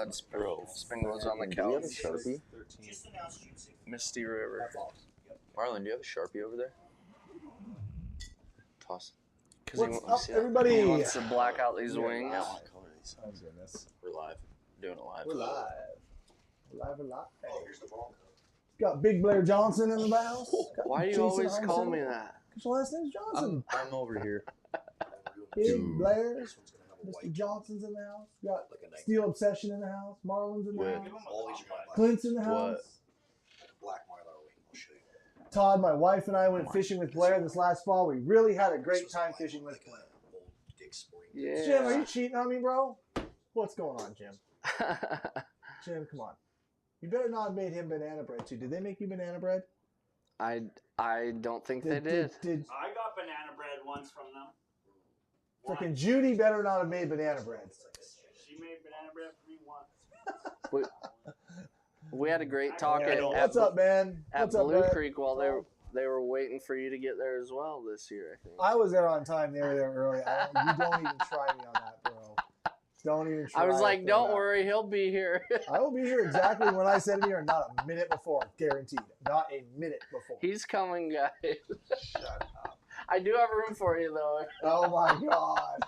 had spin-glows on the Do you have a couch. Sharpie? Misty River. Marlon, do you have a Sharpie over there? Toss. What's up, everybody? He wants to black out these wings. Yeah, I want to color these. Oh, goodness. We're live. Doing it live. We're live. We're live. Oh, here's the ball. Got Big Blair Johnson in the house. Why do you always call me that? Because your last name's Johnson. I'm over here. Big Blair. Mr. Johnson's in the house. Got Steel Obsession in the house. Marlon's in the house. Clint's in the house. Black Marlar wing. I'll show you. Todd, my wife, and I went fishing with Blair this last fall. We really had a great time fishing with Blair. Yeah. Jim, are you cheating on me, bro? What's going on, Jim? Jim, come on. You better not have made him banana bread, too. Did they make you banana bread? I don't think they did. I got banana bread once from them. Frickin' Judy better not have made banana bread. She made banana bread for me once. We had a great talk What's up, man? at What's up, Blue Brad? Creek while they were waiting for you to get there as well this year, I think. I was there on time. They were there early. You don't even try me on that, bro. Don't even try. I was like, don't that. worry, he'll be here. I will be here exactly when I said it here, not a minute before, guaranteed. Not a minute before. He's coming, guys. Shut up. I do have room for you, though. Oh, my God.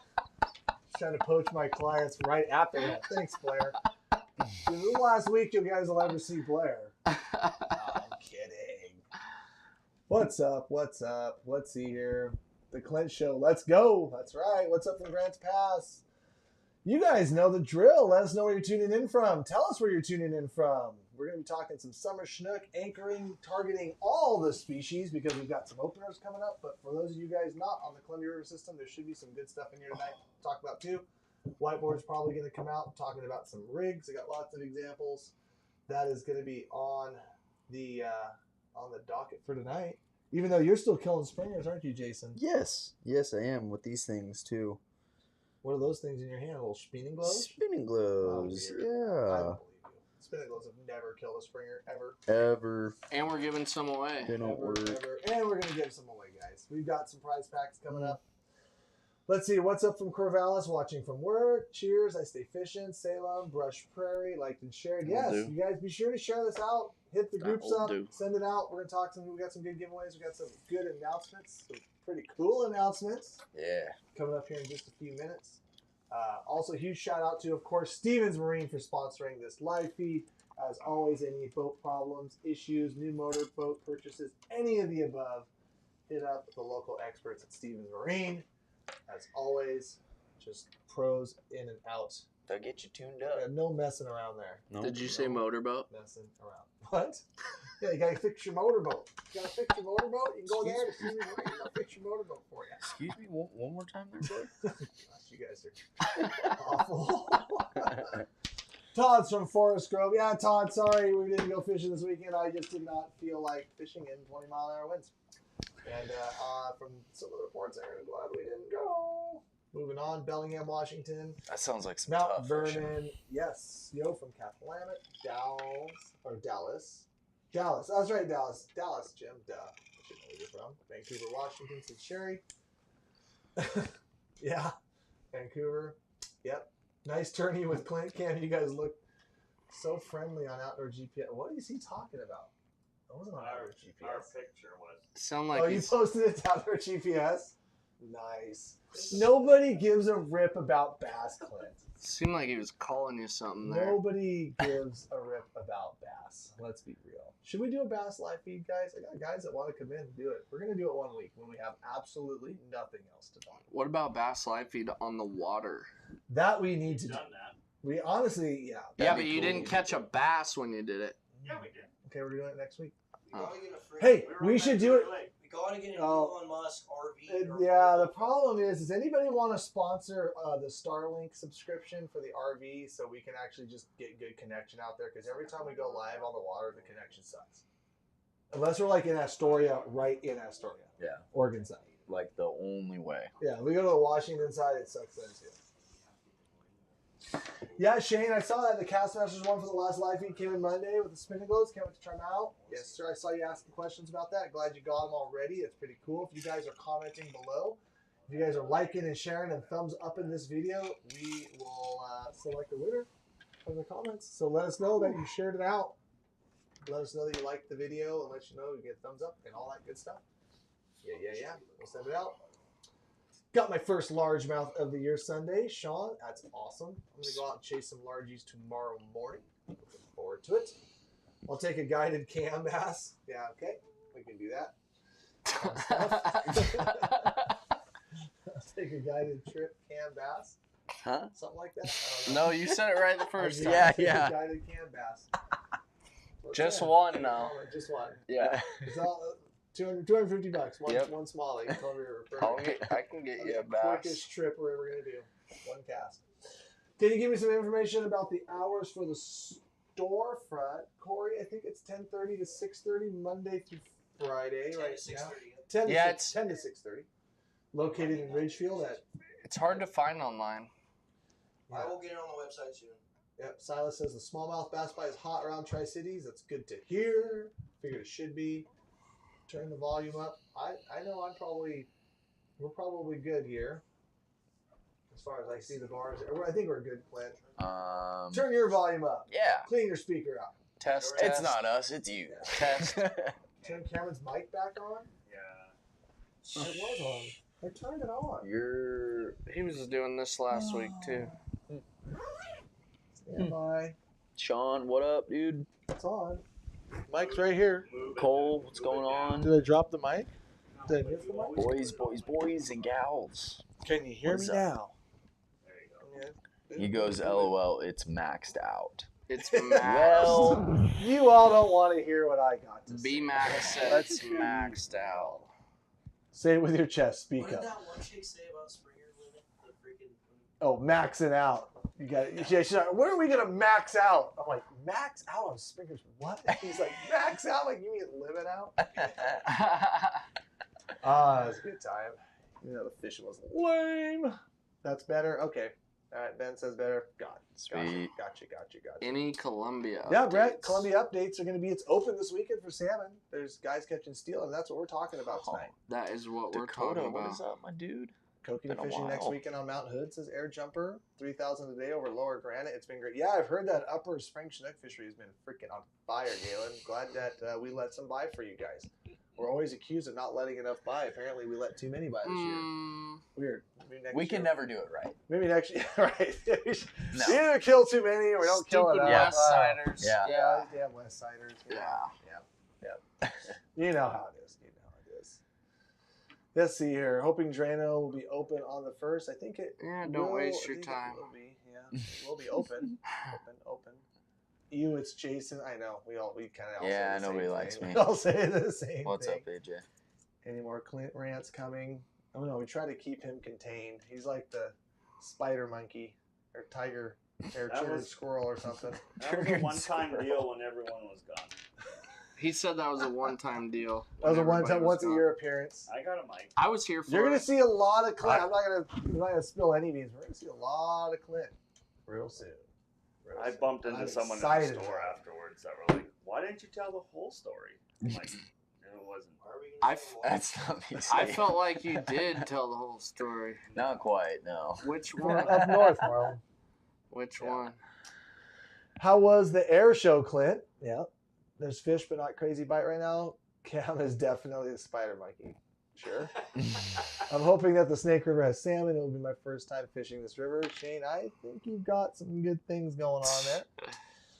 Trying to poach my clients right after that. Thanks, Blair. This is the last week you guys will ever see Blair. No, I'm kidding. What's up? What's up? Let's see here. The Clint Show. Let's go. That's right. What's up from Grants Pass? You guys know the drill. Let us know where you're tuning in from. Tell us where you're tuning in from. We're going to be talking some summer Chinook, anchoring, targeting all the species because we've got some openers coming up. But for those of you guys not on the Columbia River system, there should be some good stuff in here tonight to talk about too. Whiteboard's probably going to come out talking about some rigs. I got lots of examples. That is going to be on the docket for tonight. Even though you're still killing springers, aren't you, Jason? Yes. Yes, I am with these things, too. What are those things in your hand? Little spinning gloves? Spinning gloves, I yeah. don't believe you. Spinning gloves have never killed a springer, ever. Ever. And we're giving some away. They don't work. Ever. And we're going to give some away, guys. We've got some prize packs coming up. Let's see. What's up from Corvallis? Watching from work. Cheers. I stay fishing. Salem, Brush Prairie. Liked and shared. Yes, you guys be sure to share this out. Hit the groups up. Send it out. We're going to talk some. We got some good giveaways. We got some good announcements. Some pretty cool announcements. Yeah. Coming up here in just a few minutes. Also, huge shout out to, of course, Stevens Marine for sponsoring this live feed. As always, any boat problems, issues, new motor boat purchases, any of the above, hit up the local experts at Stevens Marine. As always, just pros in and out. They'll get you tuned up. No messing around there. No, Did you say motorboat? Messing around. What? Yeah, you got to fix your motorboat. You got to fix your motorboat? You can go there to Stevens Marine. They'll fix your motorboat for you. Excuse me, one more time there, boy? Gosh, you guys are awful. Todd's from Forest Grove. Yeah, Todd, sorry we didn't go fishing this weekend. I just did not feel like fishing in 20-mile-an-hour winds. And from some of the reports, I'm glad we didn't go. Moving on, Bellingham, Washington. That sounds like some Mount tough Vernon. fishing. Yes. Yo from Capilano. Dallas. Dallas. I was right, Dallas. Dallas, Jim. Duh. I should know where you're from. Vancouver, Washington. Says Sherry. Yeah. Vancouver. Yep. Nice tourney with Clint Cam. You guys look so friendly on Outdoor GPS. What is he talking about? I wasn't on Outdoor GPS. Our picture was. Sound like You posted it to Outdoor GPS? Nice. Nobody gives a rip about bass, Clint. Seemed like he was calling you something there. Nobody gives a rip about bass. Let's be real. Should we do a bass live feed, guys? I got guys that want to come in and do it. We're going to do it 1 week when we have absolutely nothing else to talk about. What about bass live feed on the water? That we need to do. Done that. We honestly, yeah. Yeah, but you didn't catch a bass when you did it. Yeah, we did. Okay, we're doing it next week. Hey, Hey, we should do it. we gotta get an Oh. Elon Musk RV. or Yeah, the whatever. problem is, does anybody want to sponsor the Starlink subscription for the RV so we can actually just get good connection out there? Because every time we go live on the water, the connection sucks. Unless we're like in Astoria, right in Astoria. Yeah. Oregon side. Like the only way. Yeah, we go to the Washington side, it sucks then too. Yeah, Shane, I saw that the Castmasters one for the last live feed came in Monday with the spinning gloves. Can't wait to try them out. Yes, sir. I saw you asking questions about that. Glad you got them already. It's pretty cool. If you guys are commenting below, if you guys are liking and sharing and thumbs up in this video, we will select the winner. from the comments. So let us know that you shared it out. Let us know that you liked the video and let you know you get a thumbs up and all that good stuff. Yeah. We'll send it out. Got my first largemouth of the year Sunday. Sean, that's awesome. I'm going to go out and chase some largies tomorrow morning. Looking forward to it. I'll take a guided cam bass. Yeah, okay. We can do that. I'll take a guided trip cam bass. Huh? Something like that. I don't know. No, you said it right the first time. I'll take a guided cam bass. Just one now. Just one. Yeah. It's all $250. One, Yep. one smallie. Totally river. I can get you a The bass. quickest trip we're ever going to do. One cast. Can you give me some information about the hours for the storefront? Corey, I think it's 10:30 to 6:30, Monday through Friday, 10 right to now. 6:30. 10 to Yeah, 6, 10 to 6:30. Located in Ridgefield at... It's hard to find online. I will get it on the website soon. Yep, Silas says the smallmouth bass bite is hot around Tri-Cities. That's good to hear. Figured it should be. Turn the volume up. I know we're probably good here. As far as I see the bars. I think we're good, Clint. Turn your volume up. Yeah. Clean your speaker out. Test. It's not us, it's you. Test. Turn Cameron's mic back on. Yeah. It was on. I turned it on. He was doing this last week too. Stand by. Sean, what up, dude? It's on. Mic's right here. Cole, what's going on? Did I drop the mic? Did I miss the mic? Boys and gals. Can you hear What's me up? now? He goes, LOL, it's maxed out. It's maxed. Well, You all don't want to hear what I got to say. B-Max said it's maxed out. Say it with your chest. What Speak did up. that one chick say about Springer's limit? The freaking. Oh, maxing out. You got it. She's like, when are we gonna max out? I'm like, max out on Springer's what? He's like, max out? Like, you mean limit out? It was a good time. You know, the fishing was lame. That's better. Okay. All right. Ben says better. Sweet. Gotcha. Any Columbia? Yeah, Brett. updates? Columbia updates are going to be. It's open this weekend for salmon. There's guys catching steel, and that's what we're talking about tonight. That is what we're Dakota, talking what about. is up, my dude? Kokanee Been a fishing next while. weekend on Mount Hood, says Air Jumper. 3,000 a day over Lower Granite. It's been great. Yeah, I've heard that upper spring Chinook fishery has been freaking on fire, Galen. Glad that we let some by for you guys. We're always accused of not letting enough by. Apparently, we let too many by this year. Weird. Maybe next We can year- never do it right. Maybe next year, right? We No. either kill too many or we don't kill Stupid enough. West Siders. Yeah. Yeah, damn West Siders. You know. Yeah. You know how it is. Let's see here. Hoping Drano will be open on the 1st. I think it. Yeah, don't waste your I think time. It will be. Yeah, it will be open. open. You, it's Jason. I know. We kind of. Yeah, nobody likes me. We all say the same What's thing. up, AJ? Any more Clint rants coming? Oh no, we try to keep him contained. He's like the spider monkey or tiger or That triggered was- squirrel or something. That was a one-time deal when everyone was gone. He said that was a one-time deal. That was a when one-time, everybody was once a gone. year appearance. I got a mic. I was here for You're gonna it. see a lot of Clint. I'm not gonna spill any beans. We're gonna see a lot of Clint real soon. I bumped into I'm someone in excited the store about it. afterwards that were like, "Why didn't you tell the whole story?" I'm like, it wasn't. Are we I gonna f- say more? That's not me I saying. felt like you did tell the whole story. Not quite, no. Which We're one? up north, Marlon. Which Yeah. one? How was the air show, Clint? Yeah. There's fish, but not crazy bite right now. Cam is definitely a spider monkey. Sure. I'm hoping that the Snake River has salmon. It will be my first time fishing this river. Shane, I think you've got some good things going on there.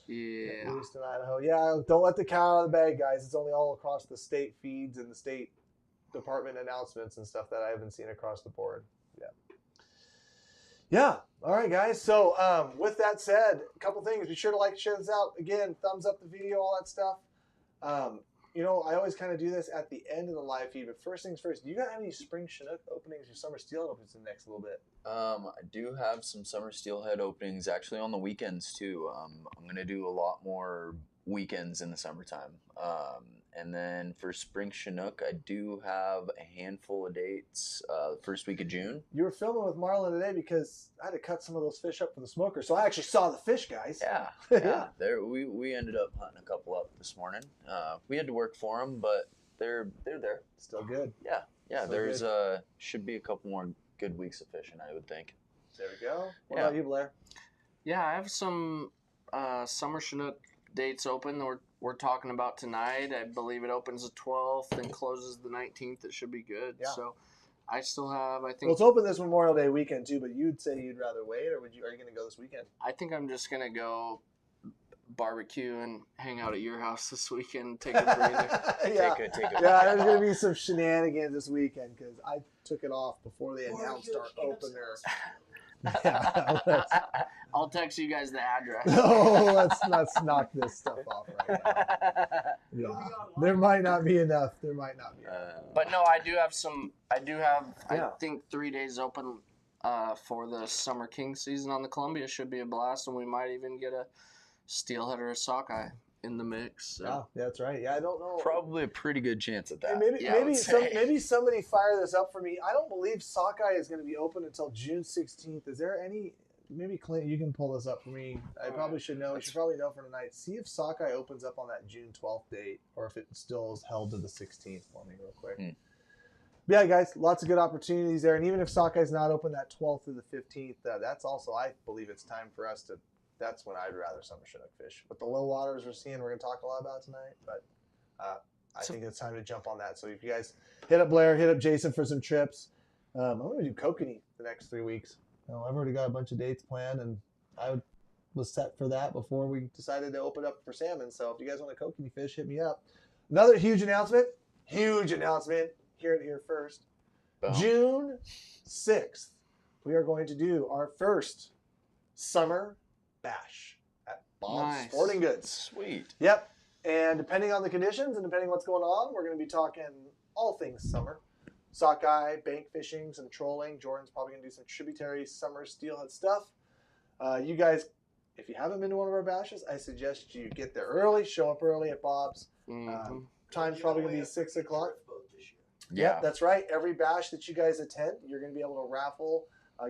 Yeah. Lewiston, Idaho. Yeah, don't let the cat out of the bag, guys. It's only all across the state feeds and the state department announcements and stuff that I haven't seen across the board. Yeah. Yeah. All right, guys. So with that said, a couple things. Be sure to like, share this out. Again, thumbs up the video, all that stuff. You know, I always kind of do this at the end of the live feed, but first things first, do you got any spring Chinook openings or summer Steelhead openings in the next little bit? I do have some summer steelhead openings actually on the weekends too. I'm gonna do a lot more weekends in the summertime. And then for spring Chinook, I do have a handful of dates. First week of June. You were filming with Marlon today because I had to cut some of those fish up for the smoker, so I actually saw the fish, guys. Yeah, Yeah. yeah. There, we ended up hunting a couple up this morning. We had to work for them, but they're there. Still good. Yeah. So There's should be a couple more good weeks of fishing, I would think. There we go. What Yeah. about you, Blair? Yeah, I have some Summer Chinook dates open. We're talking about tonight. I believe it opens the 12th and closes the 19th. It should be good. Yeah. So I still have, I Well, think, it's open this Memorial Day weekend too, but you'd say you'd rather wait, or are you going to go this weekend? I think I'm just going to go barbecue and hang out at your house this weekend. Take a breather. Yeah. Take a Yeah, there's going to be some shenanigans this weekend because I took it off before they announced our opener. Yeah, I'll text you guys the address. let's knock this stuff off right now. Yeah. There might not be enough. But no, I do have Yeah. I think 3 days open for the Summer King season on the Columbia. Should be a blast, and we might even get a steelhead or a sockeye in the mix. So. Yeah, that's right. Yeah, I don't know. Probably a pretty good chance at that. And Yeah, I would say. maybe somebody fire this up for me. I don't believe sockeye is going to be open until June 16th. Is there any? Maybe Clint, you can pull this up for me. I probably should know. You should probably know for tonight. See if sockeye opens up on that June 12th date, or if it still is held to the 16th for me, real quick. But yeah, guys, lots of good opportunities there. And even if sockeye's not open that 12th through the 15th, that's also, I believe it's time for us to. That's when I'd rather summer Chinook fish. With the low waters we're seeing, we're going to talk a lot about tonight. But I think it's time to jump on that. So if you guys hit up Blair, hit up Jason for some trips. I'm going to do kokanee the next 3 weeks. I've already got a bunch of dates planned, and I was set for that before we decided to open up for salmon. So if you guys want to kokanee fish, hit me up. Another huge announcement. Hear it here first. Boom. June 6th, we are going to do our first summer bash at Bob's Nice. Sporting Goods. Sweet. Yep. And depending on the conditions and depending on what's going on, we're going to be talking all things summer. Sockeye, bank fishing, some trolling. Jordan's probably going to do some tributary summer steelhead stuff. You guys, if you haven't been to one of our bashes, I suggest you get there early, show up early at Bob's. Mhm. Time's probably going to be 6 o'clock. Yeah. That's right. Every bash that you guys attend, you're going to be able to raffle,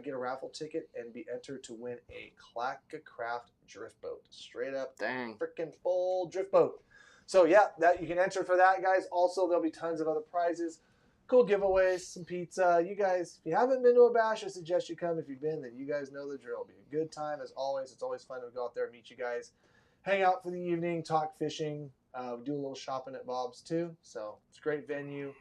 get a raffle ticket, and be entered to win a Clackacraft drift boat. Straight up, Dang. freaking full drift boat. So yeah, that you can enter for that, guys. Also, there'll be tons of other prizes, cool giveaways, some pizza. You guys, if you haven't been to a bash, I suggest you come. If you've been, then you guys know the drill. It'll be a good time as always. It's always fun to go out there and meet you guys, hang out for the evening, talk fishing. We do a little shopping at Bob's too. So it's a great venue.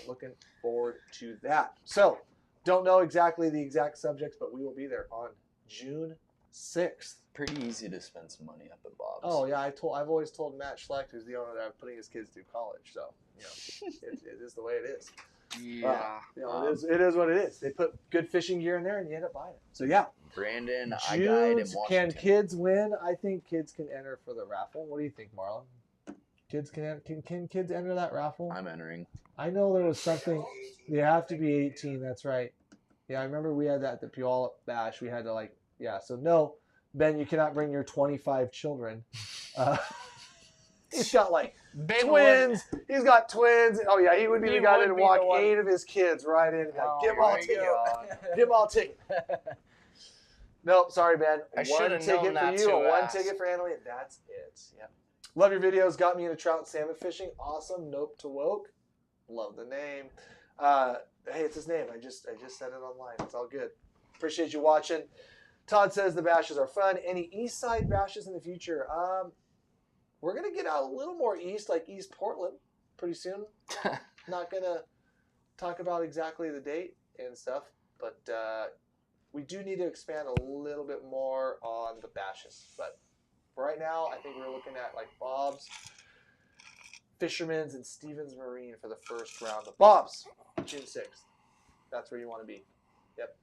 Looking forward to that. So, don't know exactly the exact subjects, but we will be there on June 6th. Pretty easy to spend some money up at Bob's. Oh yeah, I've always told Matt Schlecht, who's the owner, that I'm putting his kids through college. So, it is the way it is. Yeah. It is what it is. They put good fishing gear in there, and you end up buying it. So yeah, Brandon, I guide in June, Washington. can kids win? I think kids can enter for the raffle. What do you think, Marlon? Kids can kids enter that raffle? I'm entering. I know there was something. They have to be 18. That's right. Yeah, I remember we had that at the Puyallup Bash. We had to So no, Ben, you cannot bring your 25 children. He's got Big twins. He's got twins. Oh yeah, he would be He the guy would that'd be walk the one. 8 of his kids right in and Oh give them all a my ticket. God. Give them all a ticket. Nope, sorry, Ben. I One should've ticket known for that you to and one ask. ticket for Annalie, and that's it. Yep. Love your videos. Got me into trout and salmon fishing. Awesome. 𝗛𝗘𝗟𝗪. Love the name. Hey, it's his name. I just said it online. It's all good. Appreciate you watching. Todd says the bashes are fun. Any east side bashes in the future? We're gonna get out a little more east, like East Portland, pretty soon. Not gonna talk about exactly the date and stuff, but we do need to expand a little bit more on the bashes. But for right now, I think we're looking at Bob's, Fisherman's, and Stevens Marine for the first round. But Bob's, June 6th. That's where you want to be. Yep.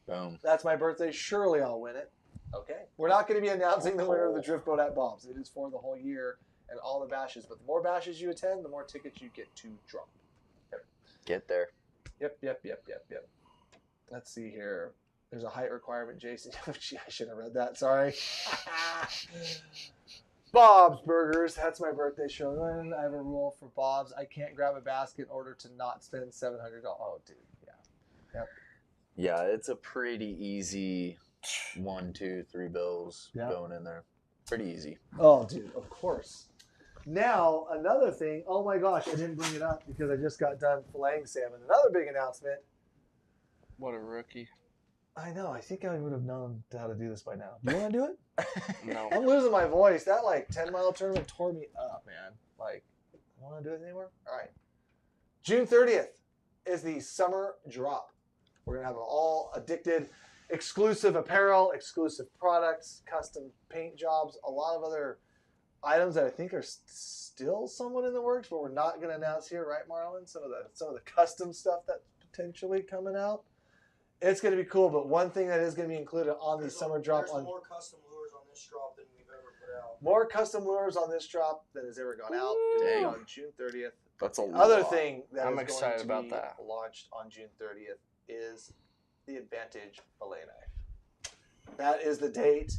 Boom. That's my birthday. Surely I'll win it. Okay. We're not going to be announcing the winner of the drift boat at Bob's. It is for the whole year and all the bashes. But the more bashes you attend, the more tickets you get to drop. Yep. Get there. Yep. Let's see here. There's a height requirement, Jason. Gee, I should have read that. Sorry. Bob's Burgers. That's my birthday show. I have a rule for Bob's. I can't grab a basket in order to not spend $700. Oh, dude. Yeah. Yep. Yeah, it's a pretty easy 1, 2, 3 bills going in there. Pretty easy. Oh, dude. Of course. Now, another thing. Oh, my gosh. I didn't bring it up because I just got done filleting salmon. Another big announcement. What a rookie. I know. I think I would have known how to do this by now. Do you want to do it? No. I'm losing my voice. That like 10-mile tournament tore me up, man. Like, I don't want to do it anymore. All right. June 30th is the summer drop. We're gonna have all addicted, exclusive apparel, exclusive products, custom paint jobs, a lot of other items that I think are still somewhat in the works, but we're not gonna announce here, right, Marlon? Some of the custom stuff that's potentially coming out. It's going to be cool, but one thing that is going to be included on the summer drop There's more custom lures on this drop than we've ever put out. More custom lures on this drop than has ever gone out. Dang. On June 30th. That's a Other lot. thing that I'm is excited going to about be that. launched on June 30th is the Advantage fillet knife. That is the date.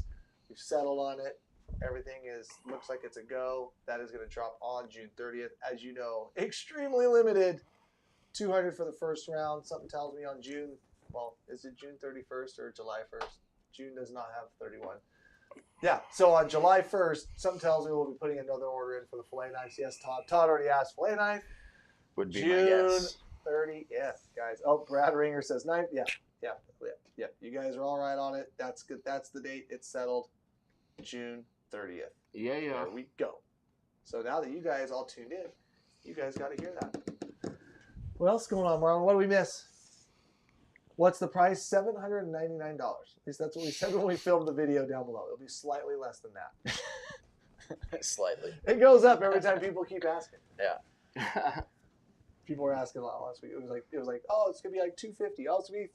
We've settled on it. Everything looks like it's a go. That is going to drop on June 30th. As you know, extremely limited. 200 for the first round. Something tells me on June. Well, is it June 31st or July 1st? June does not have 31. Yeah, so on July 1st, something tells me we'll be putting another order in for the fillet knives. Yes, Todd. Todd already asked fillet knife. Would be my June guess. 30th, guys. Oh, Brad Ringer says knife. Yeah. You guys are all right on it. That's good. That's the date. It's settled. June 30th. Yeah. There we go. So now that you guys all tuned in, you guys got to hear that. What else is going on, Marlon? What do we miss? What's the price? $799. At least that's what we said when we filmed the video down below. It'll be slightly less than that. Slightly. It goes up every time people keep asking. Yeah. People were asking a lot last week. It was like, oh, it's gonna be like $250. Oh, it's gonna be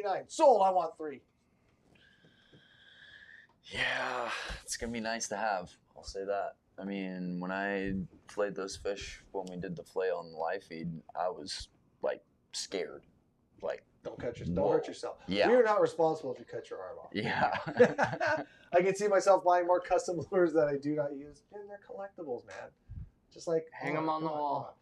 $399. Sold. I want 3. Yeah, it's gonna be nice to have. I'll say that. I mean, when I filleted those fish when we did the fillet on the live feed, I was like scared. Like, Don't hurt yourself. Yeah. We are not responsible if you cut your arm off. yeah. I can see myself buying more custom lures that I do not use. And they're collectibles, man. Just like Hang them on the wall.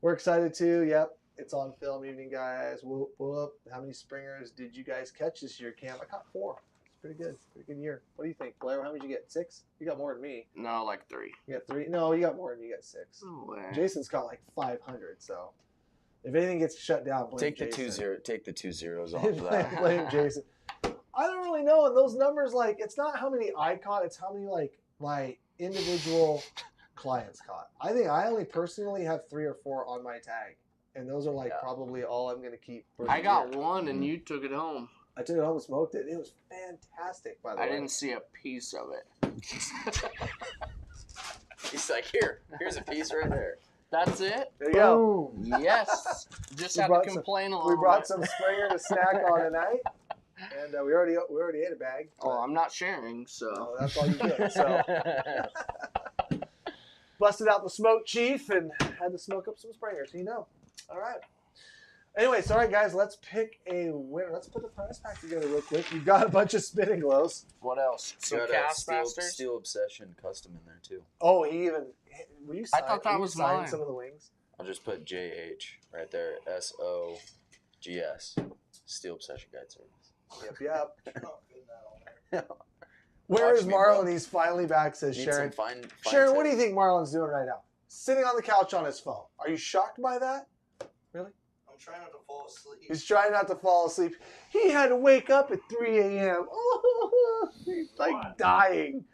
We're excited too. Yep. It's on film evening, guys. Whoop, whoop. How many springers did you guys catch this year, Cam? I caught 4. It's pretty good. Pretty good year. What do you think, Blair? How many did you get? 6? You got more than me. No, like 3. You got 3? No, you got more than me. You got 6. No way. Jason's got like 500, so if anything gets shut down, blame Take the Jason. Take the 2 zeros off of that. Blame Jason. I don't really know. And those numbers, like, it's not how many I caught, it's how many, like, my individual clients caught. I think I only personally have 3 or 4 on my tag. And those are, like, probably all I'm going to keep. For the I got year. 1 and you took it home. I took it home and smoked it. It was fantastic, by the way. I didn't see a piece of it. He's like, here's a piece right there. That's it? There you go. Yes. Just We had brought to some- complain a little We brought bit. some Springer to snack on tonight. And we already ate a bag. Oh, I'm not sharing, so. So that's all you get. So busted out the smoke chief and had to smoke up some Springers. You know. All right. Anyways, all right, guys. Let's pick a winner. Let's put the prize pack together real quick. You've got a bunch of spinning glows. What else? Some Got a Cast Masters? Steel Obsession custom in there too. Oh, he even. Will you sign, I thought that will you was sign mine. some of the wings? I'll just put JH right there. SOGS. Steel Obsession Guide Service. Yep. You're not putting that on there. Where Watch is me, Marlon? bro. He's finally back, says Need Sharon. some fine Sharon, what do you tips. think Marlon's doing right now? Sitting on the couch on his phone. Are you shocked by that? I'm trying not to fall asleep. He's trying not to fall asleep. He had to wake up at 3 a.m. He's like dying.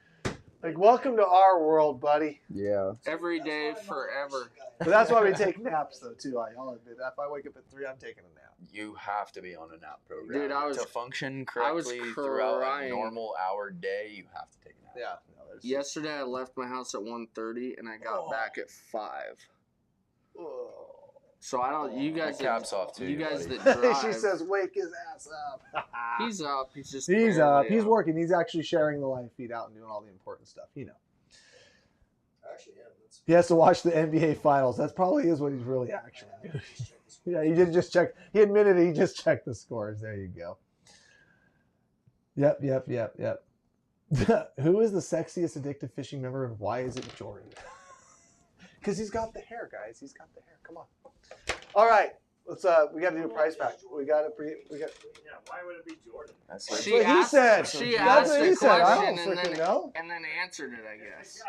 Like, welcome to our world, buddy. Yeah. Every That's day, why I'm not a forever. guy. But that's why we take naps, though, too. I'll admit that. If I wake up at 3, I'm taking a nap. You have to be on a nap program. Dude, I was- to function I was correctly throughout a crying. normal hour day, you have to take a nap. Yeah. No, there's Yesterday, I left my house at 1:30 and I got back at 5. Oh. So I don't. You guys. My cap's off too, You guys buddy. that drive. She says, wake his ass up. He's up. He's just. He's barely up. He's up. working. He's actually sharing the live feed out and doing all the important stuff. You know. Actually, yeah. That's, He has to watch the NBA finals. That probably is what he's really actually doing. Yeah, he did just check. He admitted he just checked the scores. There you go. Yep. Who is the sexiest addictive fishing member and why is it Jordan? Because he's got the hair, guys. He's got the hair. Come on. All right. Let's. We got to do a price pack. We got to. We got. Yeah, why would it be Jordan? That's That's She what he asked- said. she That's asked what a he said. I question don't and freaking then- know. And then answered it, I guess.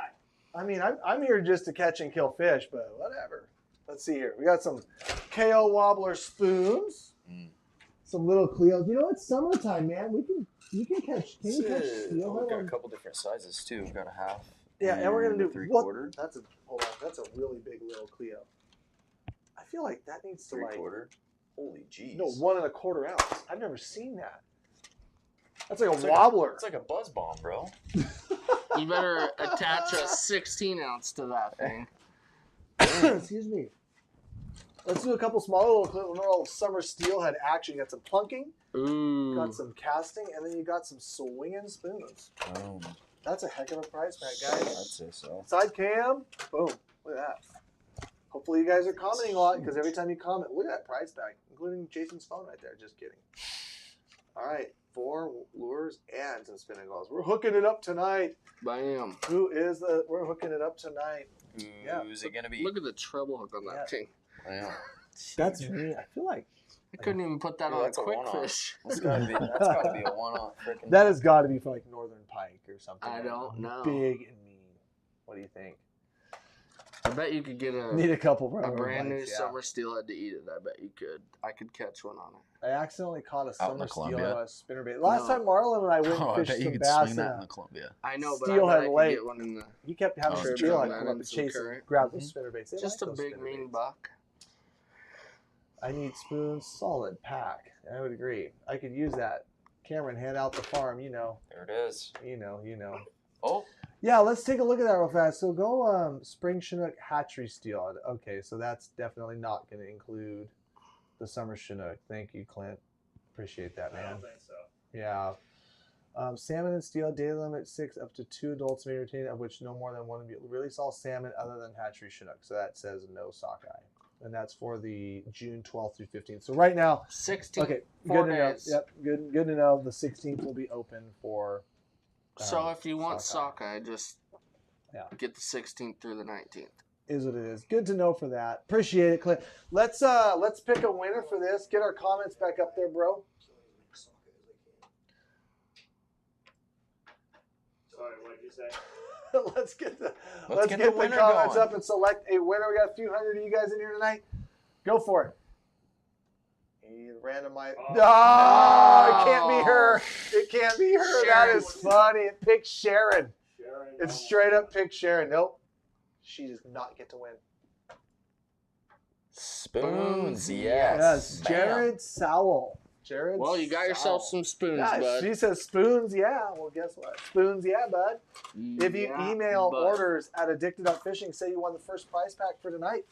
I mean, I'm here just to catch and kill fish, but whatever. Let's see here. We got some KO Wobbler spoons. Mm. Some little Cleos. You know, it's summertime, man. You can catch. Can you catch We've steelhead? got a couple different sizes too. We've got a half. Yeah, and we're gonna do a 3/4. Hold on. That's a really big little Cleo. I feel like that needs to 3/4. Holy jeez. No, 1 1/4 ounce. I've never seen that. That's like a wobbler. It's like a buzz bomb, bro. You better attach a 16 ounce to that thing. Excuse me. Let's do a couple smaller little summer steelhead action. You got some plunking, Ooh. got some casting, and then you got some swinging spoons. Boom. That's a heck of a price pack, I'd guys. say so. Side cam, boom. Look at that. Hopefully you guys are commenting a lot because every time you comment, look at that price tag, including Jason's phone right there. Just kidding. All right, 4 lures and some spinning gulls. We're hooking it up tonight. Bam. We're hooking it up tonight. Who's it gonna be? Look at the treble hook on that thing. Yeah. That's me. I feel like I couldn't even put that on a that's a quick one-off. fish. That's gotta be a one-off. Freaking. that has got to be for like northern pike or something. I don't know. Big and mean. What do you think? I bet you could get Need a couple a northern brand new pikes, yeah. summer steelhead to eat it. I bet you could. I could catch one on it. I accidentally caught a in summer the steelhead Columbia? on a spinnerbait. Last No. time Marlon and I went Oh, I and bet fished you some could bass swing that in in the Columbia. I know, but Steelhead I bet I Lake. could get one in the he kept having Sure, to steelhead sure. come up and Some chase and current. grab those spinnerbaits. They just like a those big mean spinnerbaits. buck. I need spoons, solid pack. I would agree. I could use that. Cameron, hand out the farm. You know. There it is. You know. Oh, Yeah, let's take a look at that real fast. So go spring Chinook hatchery steelhead. Okay, so that's definitely not going to include the summer Chinook. Thank you, Clint. Appreciate that, I man. don't think so. Yeah. Salmon and steelhead, daily limit 6, up to 2 adults may be retained, of which no more than 1 will be released. All salmon other than hatchery Chinook. So that says no sockeye. And that's for the June 12th through 15th. So right now, 16. okay, 4 good to know. days. Yep, good to know. The 16th will be open for. So if you want sockeye. sockeye, just Yeah. get the 16th through the 19th. Is what it is. Good to know for that. Appreciate it, Clint. Let's pick a winner for this. Get our comments back up there, bro. Sorry, what did you say? let's get the winner comments going. up and select a winner. We got a few hundred of you guys in here tonight. Go for it. Randomize. Oh. No, it can't be her. It can't be her. That Sharon. is funny. It picked Sharon. Sharon, It's straight up picked Sharon. Nope. She does not get to win. spoons. Yes. Bam. Jared Sowell. Jared. Well, you got yourself Sowell. some spoons, Yeah, bud. she says spoons, yeah. Well, guess what? Spoons, yeah, bud. If you Yeah, email bud. orders at Addicted.Fishing, say you won the first prize pack for tonight.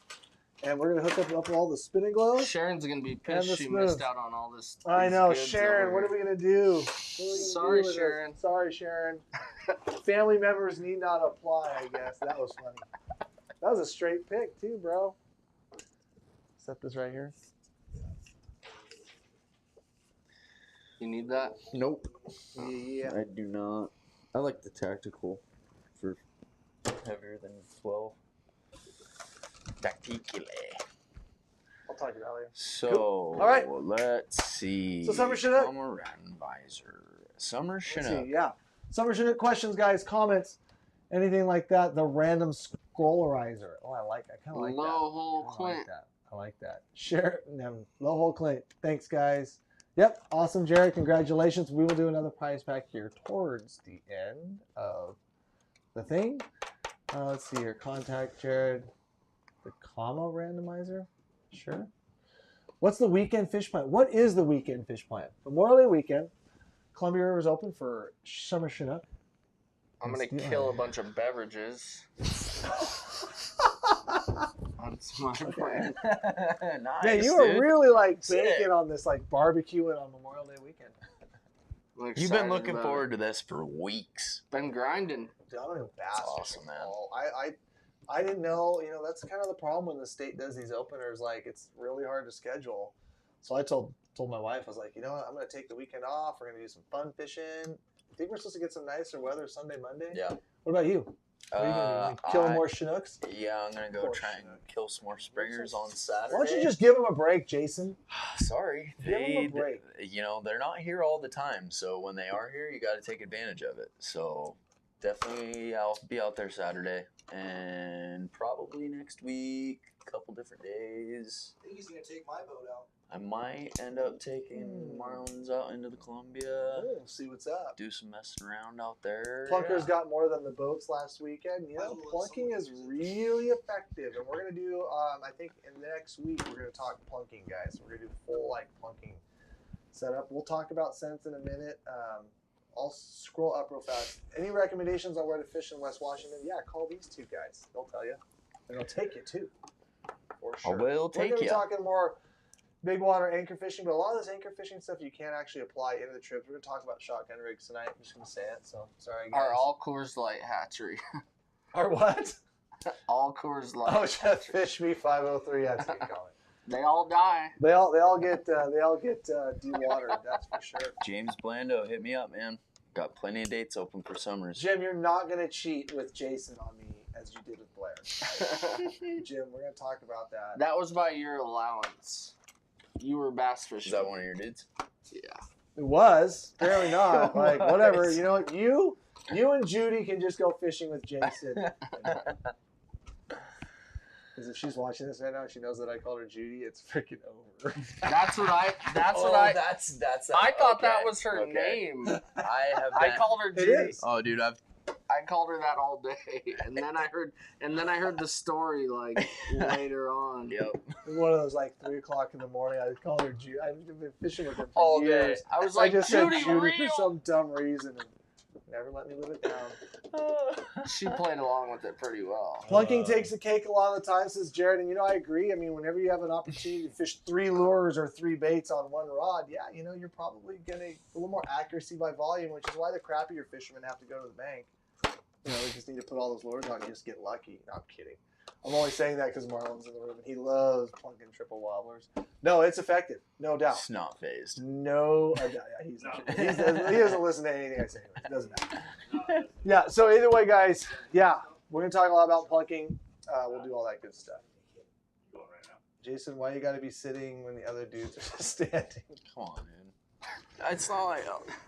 And we're going to hook up all the spinning glows. Sharon's going to be And pissed the she spoons. missed out on all this. I these know, goods Sharon, over what are here. we going to do? What are we gonna Sorry, do with Sharon. this? Sorry, Sharon. Family members need not apply, I guess. That was funny. That was a straight pick, too, bro. Set this right here. You need that? Nope. Yeah. I do not. I like the tactical for heavier than 12. Tacticale. I'll talk about it later. So, All right. let's see. So, Summer Chinook. Summer Advisor. Summer Let's Chinook. see, yeah. Summer Chinook questions, guys, comments, anything like that. The random scrollerizer. Oh, I kind of like that. Low hole I like Clint. that. I like that. Share no, low hole Clint. Thanks, guys. Yep, awesome, Jared. Congratulations. We will do another prize pack here towards the end of the thing. Let's see here. Contact Jared. The comma randomizer. Sure. What's the weekend fish plan? What is the weekend fish plan? Memorial Day weekend. Columbia River is open for Summer Chinook. I'm going to kill a bunch of beverages. That's my plan. Nice, Man, you are dude. really like Sick. banking on this like barbecuing on Memorial Day weekend. I'm You've excited been looking about forward to this for weeks. it. Been grinding. Dude, I'm a bastard. awesome, man. I didn't know, that's kind of the problem when the state does these openers. Like, it's really hard to schedule. So I told my wife, I was like, you know what, I'm going to take the weekend off. We're going to do some fun fishing. I think we're supposed to get some nicer weather Sunday, Monday. Yeah. What about you? What are you going to do? Kill more Chinooks? Yeah, I'm going to go Poor try and Chinook. kill some more springers on Saturday. Why don't you just give them a break, Jason? Sorry. Give 'em a break. They're not here all the time. So when they are here, you got to take advantage of it. So definitely I'll be out there Saturday. and probably next week, a couple different days. I think he's gonna take my boat out. I might end up taking Marlins out into the Columbia. We'll see what's up. Do some messing around out there. Plunkers got more than the boats last weekend. You know, Well, plunking is really effective, and we're gonna do. I think in the next week we're gonna talk plunking, guys. We're gonna do full plunking setup. We'll talk about scents in a minute. I'll scroll up real fast. Any recommendations on where to fish in West Washington? Yeah, call these two guys. They'll tell you, and they'll take you too. For sure. I will We're take gonna be you. talking more big water anchor fishing, but a lot of this anchor fishing stuff you can't actually apply into the trips. We're gonna talk about shotgun rigs tonight. I'm just gonna say it. So sorry, guys. Our all Coors Light hatchery. Our what? All Coors Light. Oh, just fish me 503. That's what you call it. They all die. They all get dewatered. That's for sure. James Blando, hit me up, man. Got plenty of dates open for summers. Jim, you're not gonna cheat with Jason on me as you did with Blair. Jim, we're gonna talk about that. That was by your allowance. You were bass fishing. Is that one of your dudes? Yeah. It was apparently not. Like whatever. You know what? You and Judy can just go fishing with Jason. Because if she's watching this right now, she knows that I called her Judy. It's freaking over. That's what I. That's what Oh, I. That's. I thought that okay, was her okay. name. I have. I Been, called her It Judy. is. Oh, dude, I called her that all day, and then I heard the story later on. Yep. One of those 3 o'clock in the morning. I called her Judy. I've been fishing with her for All day. years. I was I like, just Judy, said Judy real. for some dumb reason. And never let me live it down. She played along with it pretty well. Plunking takes the cake a lot of the time, says Jared, and I agree. I mean, whenever you have an opportunity to fish 3 lures or 3 baits on 1 rod, yeah, you're probably getting a little more accuracy by volume, which is why the crappier fishermen have to go to the bank. We just need to put all those lures on and just get lucky. No, I'm kidding. I'm only saying that because Marlon's in the room and he loves plunking triple wobblers. No, it's effective, no doubt. Snot phased. No, he doesn't listen to anything I say. It doesn't matter. Yeah, so either way, guys, yeah, we're going to talk a lot about plunking. We'll do all that good stuff. Going right now. Jason, why you got to be sitting when the other dudes are just standing? Come on, man. It's not like.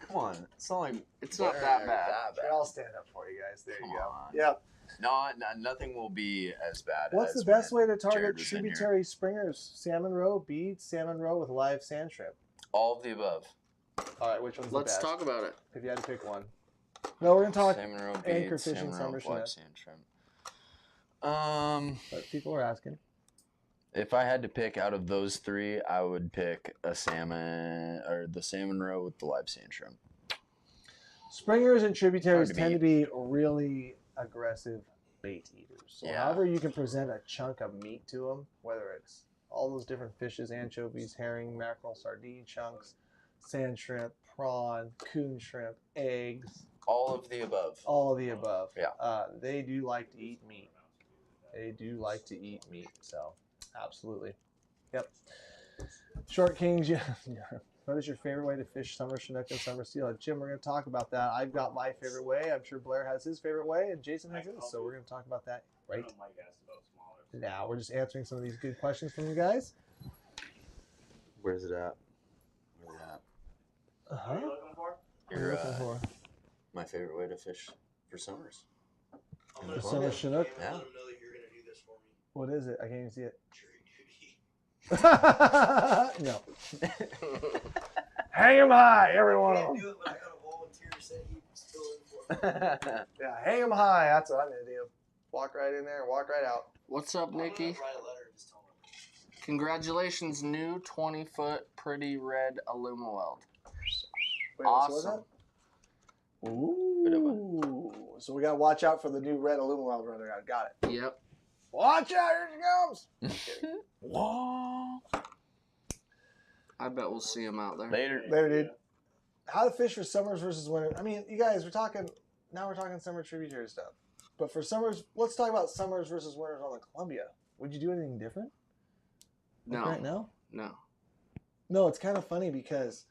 Come on. It's not like. It's not that bad. I'll stand up for you guys. There Come you go. on. Yeah. No, nothing will be as bad. What's as the best way when to target Jared was in here. tributary springers? Salmon roe, beads, salmon roe with live sand shrimp. All of the above. All right, which one's the Let's best? talk about it. If you had to pick one. No, we're going to talk, Salmon roe, anchor beads, fishing, salmon roe, summer live Chinook. sand shrimp. but people are asking. If I had to pick out of those 3, I would pick a salmon or the salmon roe with the live sand shrimp. Springers and tributaries Hard to tend to be really aggressive bait eaters. So Yeah. however you can present a chunk of meat to them, whether it's all those different fishes, anchovies, herring, mackerel, sardine chunks, sand shrimp, prawn, coon shrimp, eggs, All of the above. all of the above. Yeah. They do like to eat meat. So absolutely. Yep. Short Kings, yeah. What is your favorite way to fish summer Chinook and summer steelhead? Jim, we're going to talk about that. I've got my favorite way. I'm sure Blair has his favorite way, and Jason has his. So we're going to talk about that right Mike asked about smaller. now. We're just answering some of these good questions from you guys. Where's it at? Where's it at? What are you looking for? What are you looking for? My favorite way to fish for summers. I'm For gonna summer Chinook? let Yeah. him know that you're gonna do this for me. What is it? I can't even see it. Jury duty. No. Hang 'em high, every one of Can't them. do it, but I got a volunteer who said he'd fill in for me. Yeah, hang 'em high. That's what I'm going to do. Walk right in there and walk right out. What's up, I'm gonna Nikki? write a letter and just tell him. Congratulations, new 20-foot pretty red Alumaweld. Wait, what was Awesome. that? Ooh. So we got to watch out for the new red aluminum runner. I got it. Yep. Watch out, here she comes. Whoa. I bet we'll see him out there. Later. There, dude. How to fish for summers versus winter. I mean, you guys, we're talking summer tributary stuff. But for summers, let's talk about summers versus winters on the Columbia. Would you do anything different? No. Right now? No. No, it's kind of funny because,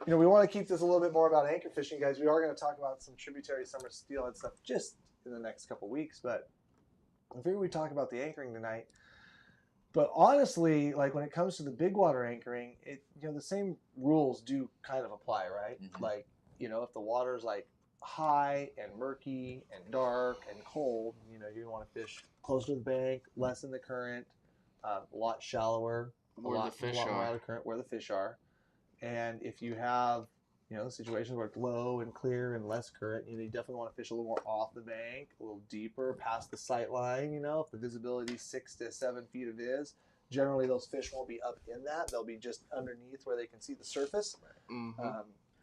we want to keep this a little bit more about anchor fishing, guys. We are going to talk about some tributary summer steelhead stuff just in the next couple weeks. But I figured we'd talk about the anchoring tonight. But honestly, when it comes to the big water anchoring, the same rules do kind of apply, right? Mhm. If the water's high and murky and dark and cold, you want want to fish closer to the bank, less in the current, a lot shallower, Where the fish a lot more are. out of current, where the fish are. And if you have, situations where it's low and clear and less current, you definitely want to fish a little more off the bank, a little deeper, past the sight line. If the visibility is 6 to 7 feet it is, generally those fish won't be up in that. They'll be just underneath where they can see the surface. Mm-hmm.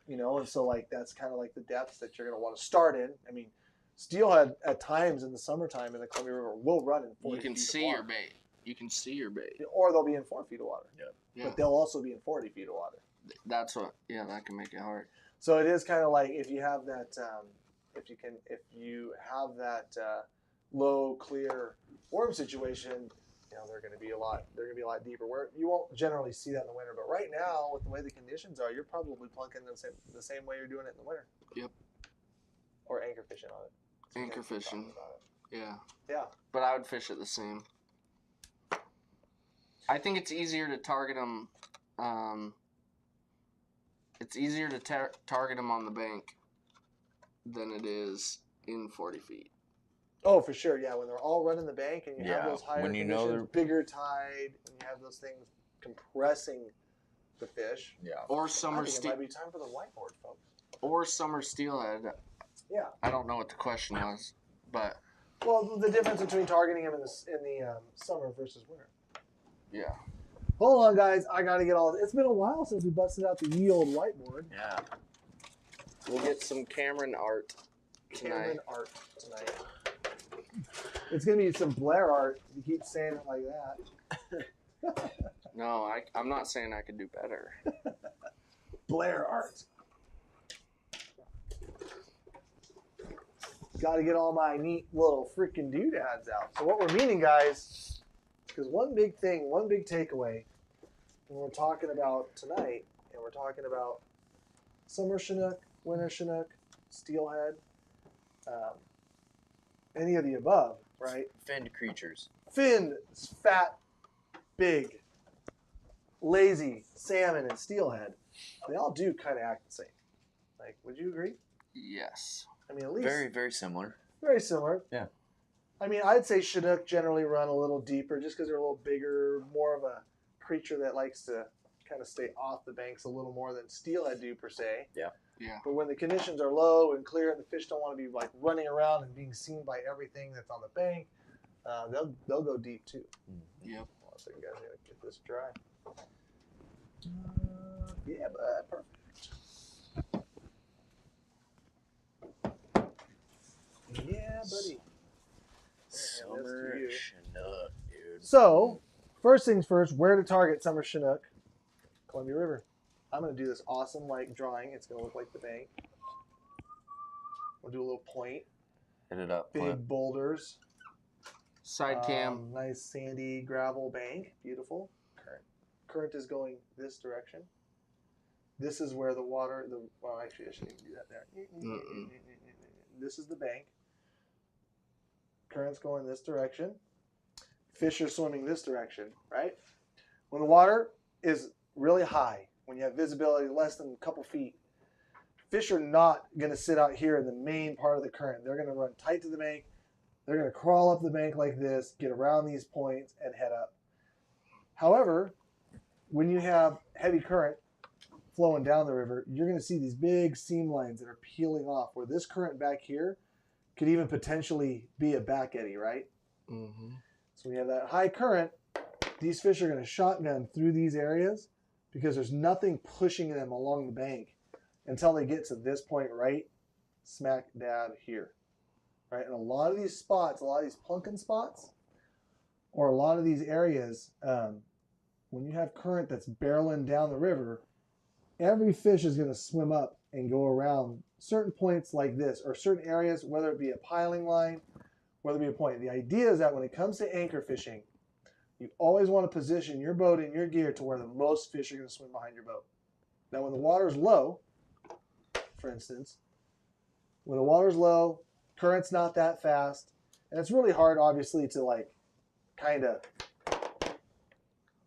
And so like that's kind of like the depths that you're going to want to start in. I mean, steelhead at times in the summertime in the Columbia River will run in 40 You can feet of see water. your bait. You can see your bait. Or they'll be in 4 feet of water. Yeah. But they'll also be in 40 feet of water. That's what. Yeah, that can make it hard. So it is kind of like if you have that, if you have that low clear worm situation, they're going to be a lot deeper. Where you won't generally see that in the winter, but right now with the way the conditions are, you're probably plunking the same way you're doing it in the winter. Yep. Or anchor fishing on it. Anchor fishing. Yeah. Yeah. But I would fish it the same. I think it's easier to target them. It's easier to target them on the bank than it is in 40 feet. Oh, for sure. Yeah, when they're all running the bank and you have those higher when you conditions, know they're bigger tide, and you have those things compressing the fish. Yeah. Or I summer think it might be time for the whiteboard, folks. Or summer steelhead. Yeah. I don't know what the question was, but Well, the difference between targeting them in the summer versus winter. yeah. Hold on, guys. I got to get all. It's been a while since we busted out the ye old whiteboard. Yeah. We'll get some Cameron art tonight. Cameron art tonight. It's gonna be some Blair art. You keep saying it like that. No, I'm not saying I could do better. Blair art. Got to get all my neat little freaking doodads out. So what we're meaning, guys, because one big takeaway when we're talking about tonight, and we're talking about summer Chinook, winter Chinook, steelhead, any of the above, right? Finned creatures. Finned, fat, big, lazy salmon and steelhead, they all do kind of act the same. Like, would you agree? Yes. I mean, at least Very, very similar. very similar. Yeah. I mean, I'd say Chinook generally run a little deeper just because they're a little bigger, more of a creature that likes to kind of stay off the banks a little more than steelhead do per se. Yeah. Yeah. But when the conditions are low and clear and the fish don't want to be like running around and being seen by everything that's on the bank, they'll go deep too. Yep. Well, so you guys gotta get this dry. Yeah, but perfect. Yeah, buddy. Summer you. Chinook, dude. So, first things first, where to target summer Chinook? Columbia River. I'm going to do this awesome like drawing. It's going to look like the bank. We'll do a little point. Hit it up. Big Clint. boulders. Side cam. Nice sandy gravel bank. Beautiful. Current is going this direction. This is where the water, well, actually, I shouldn't even do that there. Mm-mm. This is the bank. Current's going this direction. Fish are swimming this direction, right? When the water is really high, when you have visibility less than a couple feet, fish are not going to sit out here in the main part of the current. They're going to run tight to the bank. They're going to crawl up the bank like this, get around these points, and head up. However, when you have heavy current flowing down the river, you're going to see these big seam lines that are peeling off, where this current back here could even potentially be a back eddy, right? Mm-hmm. So when you have that high current, these fish are going to shotgun through these areas because there's nothing pushing them along the bank until they get to this point right smack dab here. Right? And a lot of these spots, a lot of these plunking spots, or a lot of these areas, when you have current that's barreling down the river, every fish is going to swim up and go around certain points like this, or certain areas, whether it be a piling line, whether it be a point. The idea is that when it comes to anchor fishing, you always want to position your boat and your gear to where the most fish are going to swim behind your boat. Now, when the water's low, for instance, when the water's low, current's not that fast, and it's really hard, obviously, to like kind of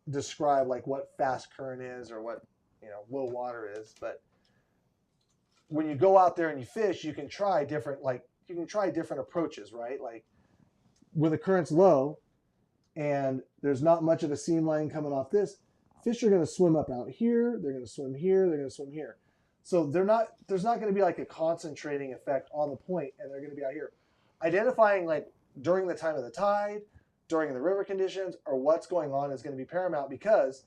describe like what fast current is or what low water is. But when you go out there and you fish, you can try different approaches, right? Like when the current's low and there's not much of a seam line coming off this, fish are going to swim up out here. They're going to swim here. They're going to swim here. So there's not going to be like a concentrating effect on the point, and they're going to be out here. Identifying like during the time of the tide, during the river conditions, or what's going on is going to be paramount, because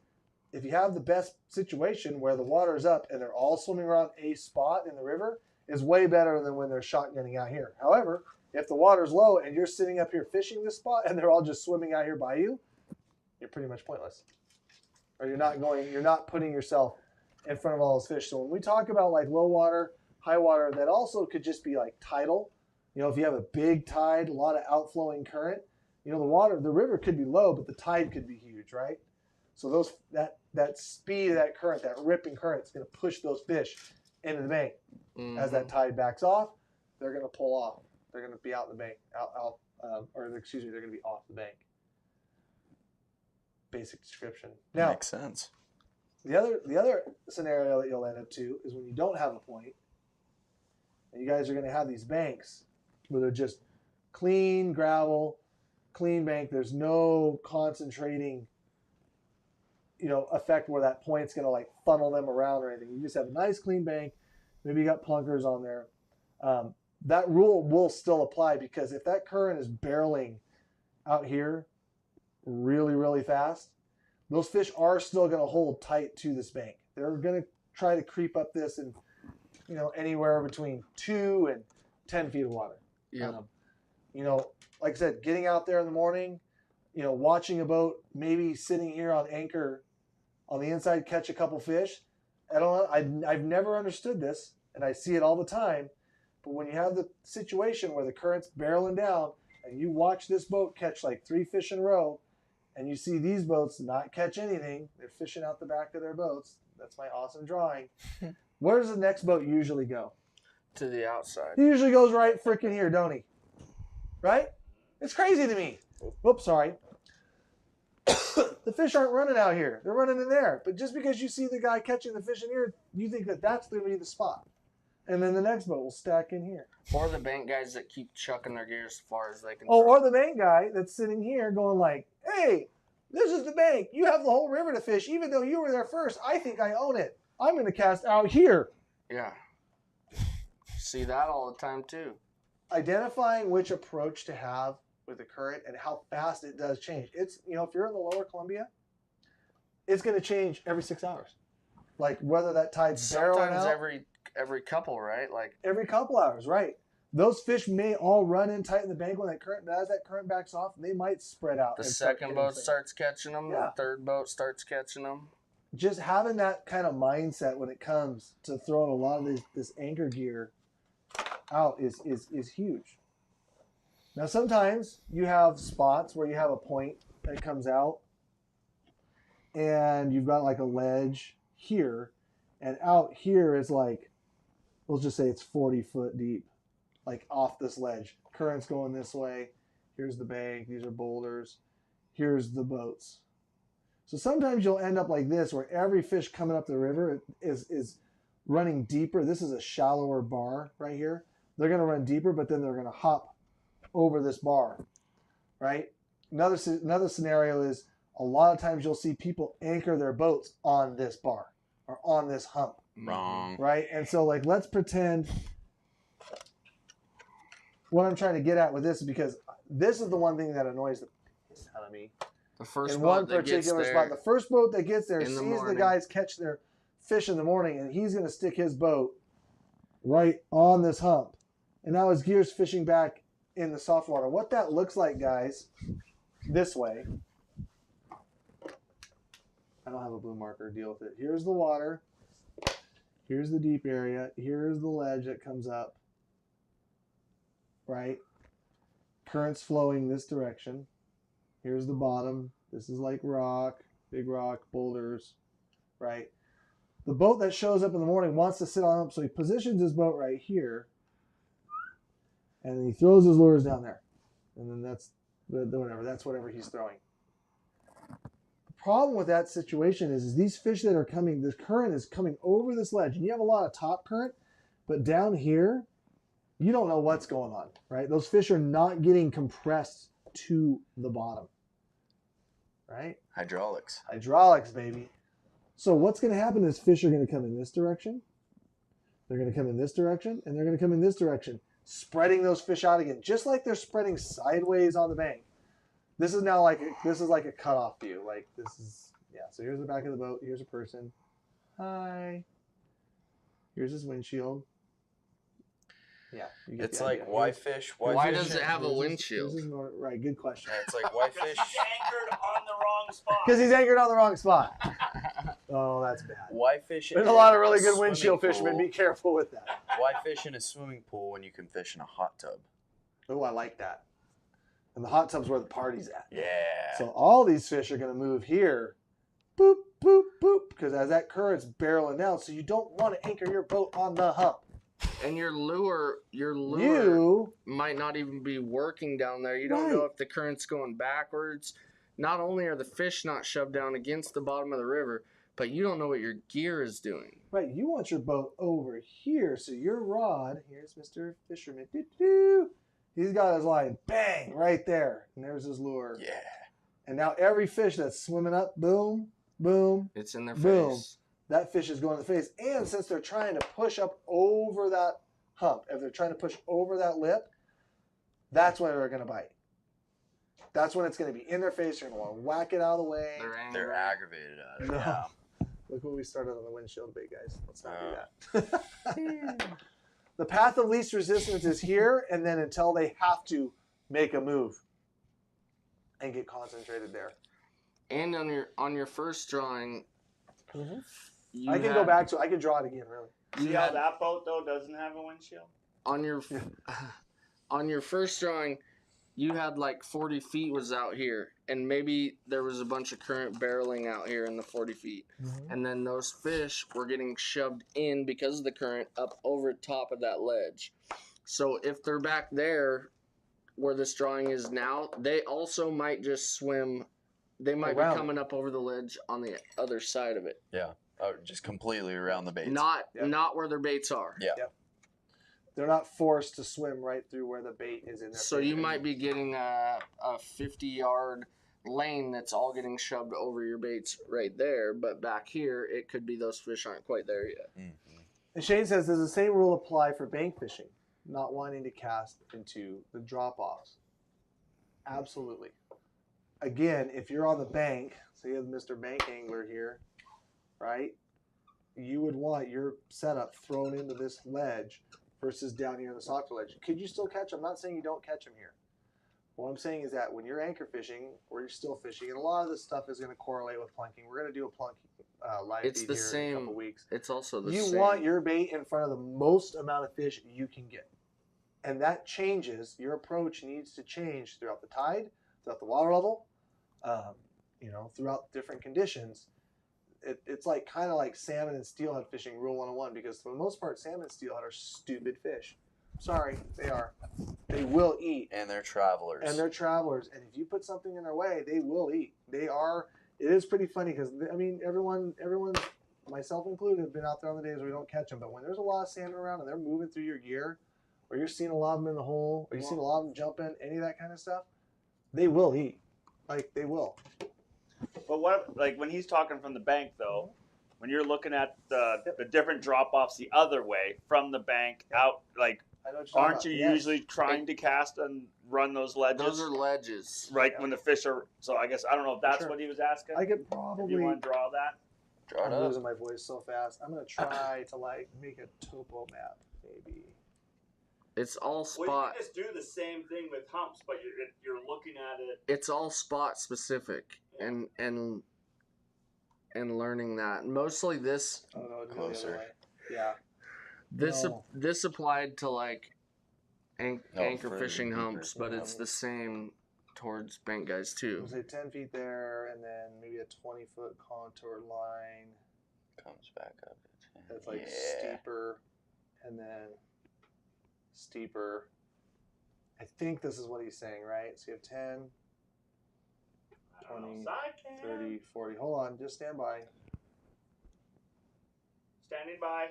if you have the best situation where the water is up and they're all swimming around a spot in the river, is way better than when they're shotgunning out here. However, if the water's low and you're sitting up here fishing this spot and they're all just swimming out here by you, you're pretty much pointless. Or you're not putting yourself in front of all those fish. So when we talk about like low water, high water, that also could just be like tidal. You know, if you have a big tide, a lot of outflowing current, you know, the river could be low, but the tide could be huge, right? So that speed of that current, that ripping current, is going to push those fish into the bank. Mm-hmm. As that tide backs off, they're going to pull off. They're going to be out in the bank, they're going to be off the bank. Basic description. Now, makes sense. The other scenario that you'll end up to is when you don't have a point, and you guys are going to have these banks where they're just clean gravel, clean bank. There's no concentrating, you know, effect where that point's going to like funnel them around or anything. You just have a nice clean bank. Maybe you got plunkers on there. That rule will still apply, because if that current is barreling out here really, really fast, those fish are still going to hold tight to this bank. They're going to try to creep up this in, you know, anywhere between 2 and 10 feet of water. Yeah. You know, like I said, getting out there in the morning, you know, watching a boat, maybe sitting here on anchor on the inside, catch a couple fish. I don't know. I've never understood this, and I see it all the time. But when you have the situation where the current's barreling down and you watch this boat catch like 3 fish in a row, and you see these boats not catch anything, they're fishing out the back of their boats. That's my awesome drawing. Where does the next boat usually go? To the outside. He usually goes right freaking here, don't he? Right? It's crazy to me. Oops, sorry. The fish aren't running out here. They're running in there. But just because you see the guy catching the fish in here, you think that that's going to be the spot. And then the next boat will stack in here. Or the bank guys that keep chucking their gear as far as they can. Oh, or the bank guy that's sitting here going like, hey, this is the bank. You have the whole river to fish. Even though you were there first, I think I own it. I'm going to cast out here. Yeah. See that all the time too. Identifying which approach to have with the current and how fast it does change. It's, you know, if you're in the lower Columbia, it's going to change every 6 hours. Like whether that tide's barreling out. Sometimes every couple, right? Like every couple hours, right? Those fish may all run in tight in the bank when that current backs off, they might spread out. The second boat starts catching them. Yeah. The third boat starts catching them. Just having that kind of mindset when it comes to throwing a lot of this anchor gear out is huge. Now, sometimes you have spots where you have a point that comes out and you've got like a ledge here, and out here is like, we'll just say it's 40 foot deep, like off this ledge. Current's going this way. Here's the bank. These are boulders. Here's the boats. So sometimes you'll end up like this, where every fish coming up the river is running deeper. This is a shallower bar right here. They're going to run deeper, but then they're going to hop over this bar, right? Another scenario is a lot of times you'll see people anchor their boats on this bar or on this hump. Wrong. Right? And so, like, let's pretend what I'm trying to get at with this is because this is the one thing that annoys the piss out of me. The first in boat one that gets particular there spot. The first boat that gets there in the sees the morning. guys catch their fish in the morning, and he's going to stick his boat right on this hump. And now his gear's fishing back in the soft water. What that looks like, guys, this way. I don't have a blue marker to deal with it. Here's the water. Here's the deep area. Here's the ledge that comes up. Right? Current's flowing this direction. Here's the bottom. This is like rock, big rock, boulders. Right? The boat that shows up in the morning wants to sit on up, so he positions his boat right here. And he throws his lures down there. And then that's whatever he's throwing. The problem with that situation is these fish that are coming, the current is coming over this ledge. And you have a lot of top current, but down here, you don't know what's going on, right? Those fish are not getting compressed to the bottom. Right? Hydraulics. Hydraulics, baby. So what's going to happen is fish are going to come in this direction. They're going to come in this direction, and they're going to come in this direction, spreading those fish out again, just like they're spreading sideways on the bank. This is now like a cutoff view. Like this is, yeah. So here's the back of the boat. Here's a person. Hi. Here's his windshield. Yeah. It's like why fish? Why does it have a windshield? Right. Good question. Yeah, it's like why Because fish? he's anchored on the wrong spot. Because he's anchored on the wrong spot. Oh, that's bad. Why fish? There's in a lot of really good swimming windshield fishermen. pool? Be careful with that. Why fish in a swimming pool when you can fish in a hot tub? Oh, I like that. And the hot tub's where the party's at. Yeah. So all these fish are going to move here. Boop, boop, boop. Because as that current's barreling down, so you don't want to anchor your boat on the hump. And your lure You might not even be working down there. You don't know if the current's going backwards. Not only are the fish not shoved down against the bottom of the river, but you don't know what your gear is doing. right. You want your boat over here, so your rod. Here's Mr. Fisherman. Doo-doo. He's got his line, bang, right there, and there's his lure. Yeah. And now every fish that's swimming up, boom, boom, It's in their Boom. face. that fish is going to the face. And since they're trying to push up over that hump, if they're trying to push over that lip, that's when they're going to bite. That's when it's going to be in their face. You're going to want to whack it out of the way. They're angry. They're aggravated at it. No. Yeah. Look what we started on the windshield bait, guys. Let's not do that. The path of least resistance is here, and then until they have to make a move and get concentrated there. And on your first drawing, you I can go back to. I can draw it again, really. See how that boat though doesn't have a windshield? on your first drawing, you had like 40 feet was out here, and maybe there was a bunch of current barreling out here in the 40 feet. And then those fish were getting shoved in because of the current up over top of that ledge. So if they're back there where this drawing is now, they also might just swim. They might Around. be coming up over the ledge on the other side of it. Yeah. Oh, just completely around the baits. Not where their baits are. Yeah. Yep. They're not forced to swim right through where the bait is in their So you might be getting a 50-yard lane that's all getting shoved over your baits right there, but back here it could be those fish aren't quite there yet. Mm-hmm. And Shane says, does the same rule apply for bank fishing? Not wanting to cast into the drop-offs. Absolutely. Again, if you're on the bank, so you have Mr. Bank Angler here, right? You would want your setup thrown into this ledge versus down here in the softer ledge. Could you still catch them? I'm not saying you don't catch them here. What I'm saying is that when you're anchor fishing or you're still fishing, and a lot of this stuff is going to correlate with plunking. We're going to do a plunk live It's feed the here in a same. couple weeks. It's also the You same. want your bait in front of the most amount of fish you can get. And that changes. Your approach needs to change throughout the tide, throughout the water level, throughout different conditions. It's like kind of like salmon and steelhead fishing rule 101, because for the most part, salmon and steelhead are stupid fish. Sorry, they are. They will eat. And they're travelers. And they're travelers. And if you put something in their way, they will eat. They are. It is pretty funny because, I mean, everyone, myself included, have been out there on the days where we don't catch them. But when there's a lot of salmon around and they're moving through your gear, or you're seeing a lot of them in the hole, or you're seeing a lot of them jump in, any of that kind of stuff, they will eat. Like, they will. But what, like when he's talking from the bank though, when you're looking at the different drop-offs the other way from the bank out, like, I know what you're aren't talking you about. usually trying to cast and run those ledges? Those are ledges. right when the fish are. So I guess I don't know if that's Sure. what he was asking. I could If probably. you want to draw that. Draw it I'm up. losing my voice so fast. I'm gonna try to make a topo map, maybe. It's all Well, spot. you can just do the same thing with humps, but you're looking at it. It's all spot specific, and learning that. Mostly this I don't know. It'd go the Closer. other way. Yeah. this No. this applied to like anchor for fishing anchor humps, but fishing it's the same towards bank guys too. We'll say 10 feet there, and then maybe a 20-foot contour line Comes back up. that's like Yeah. steeper, and then steeper. I think this is what he's saying, right? So you have 10, I don't know, 20, side cam. 30, 40. Hold on, just stand by. Standing by.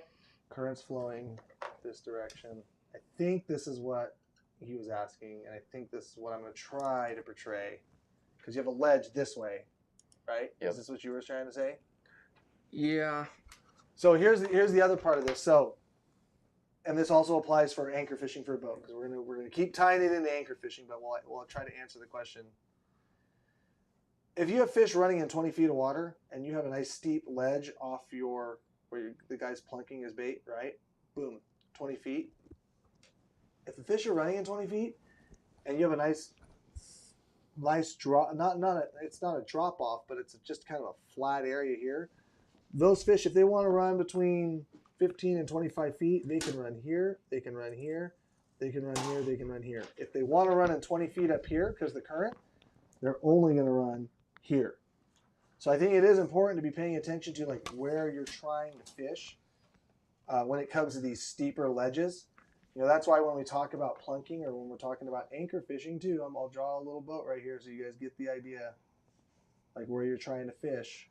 Current's flowing this direction. I think this is what he was asking, and I think this is what I'm going to try to portray, because you have a ledge this way, right? Yep. Is this what you were trying to say? Yeah. So here's the other part of this. So, and this also applies for anchor fishing for a boat, because we're gonna keep tying it into anchor fishing, but we'll try to answer the question. If you have fish running in 20 feet of water and you have a nice steep ledge off the guy's plunking his bait, right? Boom, 20 feet. If the fish are running in 20 feet and you have a nice drop, it's not a drop off, but it's just kind of a flat area here. Those fish, if they want to run between 15 and 25 feet, they can run here, they can run here, they can run here, they can run here. If they want to run in 20 feet up here because the current, they're only going to run here. So I think it is important to be paying attention to like where you're trying to fish when it comes to these steeper ledges. You know, that's why when we talk about plunking or when we're talking about anchor fishing too, I'll draw a little boat right here so you guys get the idea, like where you're trying to fish.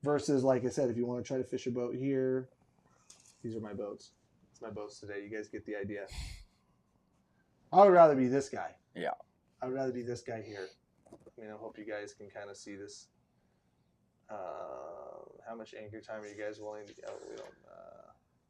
Versus, like I said, if you want to try to fish a boat here, these are my boats. It's my boats today. You guys get the idea. I would rather be this guy. Yeah. I would rather be this guy here. I mean, I hope you guys can kind of see this. How much anchor time are you guys willing to? Oh, we don't.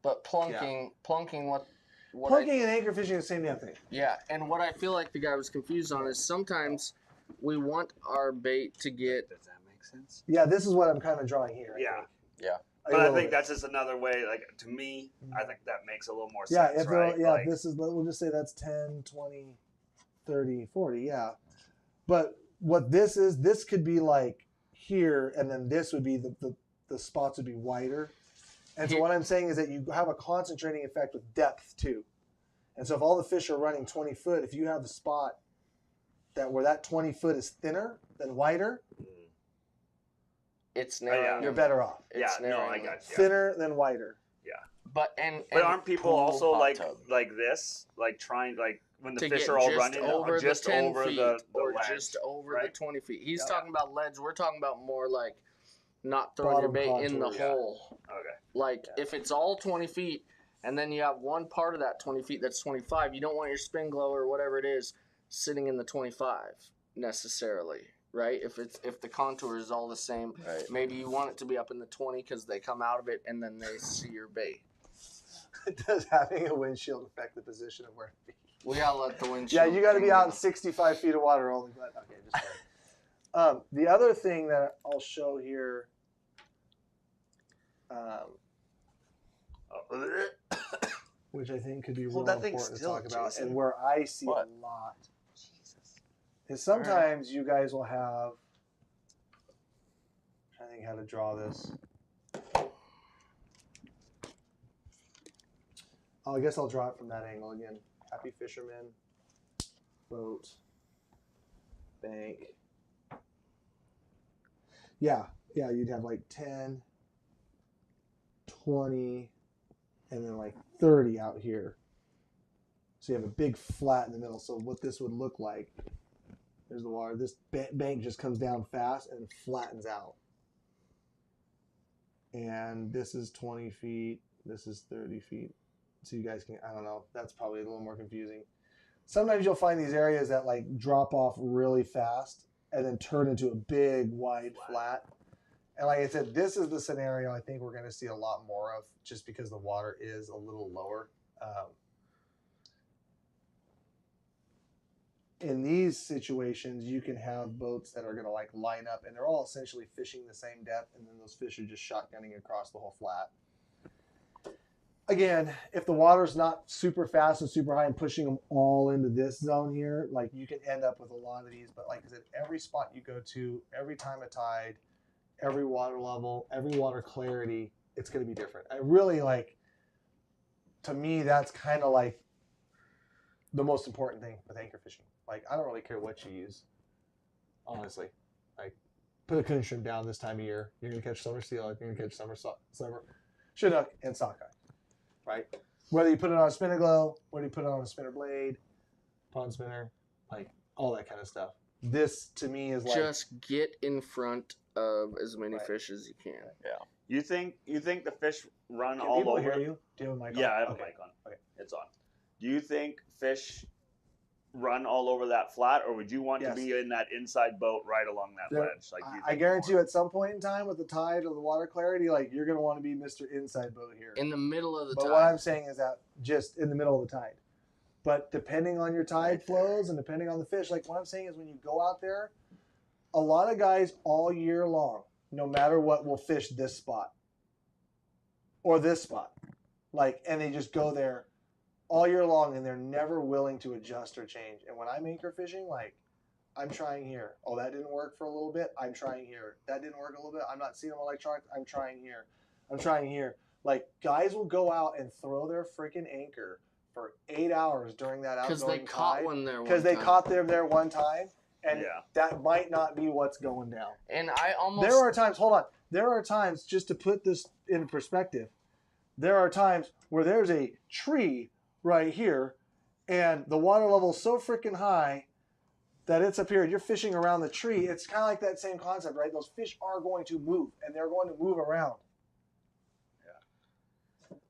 But plunking, Plunking I, and anchor fishing are the same damn thing. yeah, and what I feel like the guy was confused on is sometimes we want our bait to get. Does that make sense? Yeah, this is what I'm kind of drawing here. I Yeah. think. Yeah. But I think that's just another way, like, to me, I think that makes a little more sense, Yeah, if right? yeah, Like, this is, we'll just say that's 10, 20, 30, 40, yeah. But what this is, this could be like here, and then this would be, the spots would be wider. And so what I'm saying is that you have a concentrating effect with depth too. And so if all the fish are running 20 foot, if you have a spot where that 20 foot is thinner than wider, It's narrow. you're better off. yeah, It's no, narrowing. I got you. Thinner than wider. But But aren't people pool, also hot like tub. this, like trying, like when the to fish get are all just running over just the 10 over feet the or ledge, just over right? the 20 feet. He's Yeah. talking about ledge. We're talking about more like not throwing your Bottom bait in the contour, yeah. hole. Okay. Like if it's all 20 feet and then you have one part of that 20 feet that's 25, you don't want your spin glow or whatever it is sitting in the 25 necessarily, right? If the contour is all the same, Right. maybe you want it to be up in the 20 because they come out of it and then they see your bait. Does having a windshield affect the position of where to be? We gotta let the windshield. Yeah, you got to thing be out in go. 65 feet of water only. But okay, just kidding. The other thing that I'll show here, which I think could be Hold real that thing important to still, talk about, Jason. and where I see What? a lot, is sometimes you guys will have. I'm trying to think how to draw this. Oh, I guess I'll draw it from that angle again. Happy fisherman, boat, bank. Yeah, you'd have like 10, 20, and then like 30 out here. So you have a big flat in the middle. So what this would look like, there's the water. This bank just comes down fast and flattens out. And this is 20 feet. This is 30 feet. So you guys can, I don't know, that's probably a little more confusing. Sometimes you'll find these areas that like drop off really fast and then turn into a big wide flat. And like I said, this is the scenario I think we're going to see a lot more of just because the water is a little lower. In these situations, you can have boats that are going to like line up and they're all essentially fishing the same depth, and then those fish are just shotgunning across the whole flat. Again, if the water's not super fast and super high and pushing them all into this zone here, like you can end up with a lot of these. But like I said, every spot you go to, every time of tide, every water level, every water clarity, it's going to be different. I really like, to me, that's kind of like the most important thing with anchor fishing. Like, I don't really care what you use, honestly. Like, put a coon shrimp down this time of year. You're going to catch summer steelhead. You're going to catch summer chinook and sockeye, right? Whether you put it on a spinner glow, whether you put it on a spinner blade, pond spinner, like all that kind of stuff. This, to me, is like... Just get in front of as many Right. fish as you can. Yeah. You think the fish run Can all people over? hear you? Do you have a mic on? Yeah, I have Okay. a mic on. Okay. It's on. Do you think fish run all over that flat, or would you want to Yes. be in that inside boat right along that ledge? Like you I guarantee you, at some point in time with the tide or the water clarity, like you're going to want to be Mr. Inside Boat here. In the middle of the But tide. what I'm saying is that just in the middle of the tide. But depending on your tide Right flows and depending on the fish, like what I'm saying is when you go out there, a lot of guys all year long, no matter what, will fish this spot or this spot. Like, and they just go there all year long and they're never willing to adjust or change. And when I'm anchor fishing, like, I'm trying here. Oh, that didn't work for a little bit. I'm trying here. That didn't work a little bit. I'm not seeing them electronic. I'm trying here. I'm trying here. Like, guys will go out and throw their freaking anchor for 8 hours during that outgoing Because they caught one there. because they caught them there one time, and Yeah. that might not be what's going down. And I almost. There are times. Hold on. There are times, just to put this in perspective, there are times where there's a tree right here, and the water level is so freaking high that it's up here. You're fishing around the tree. It's kind of like that same concept, right? Those fish are going to move, and they're going to move around.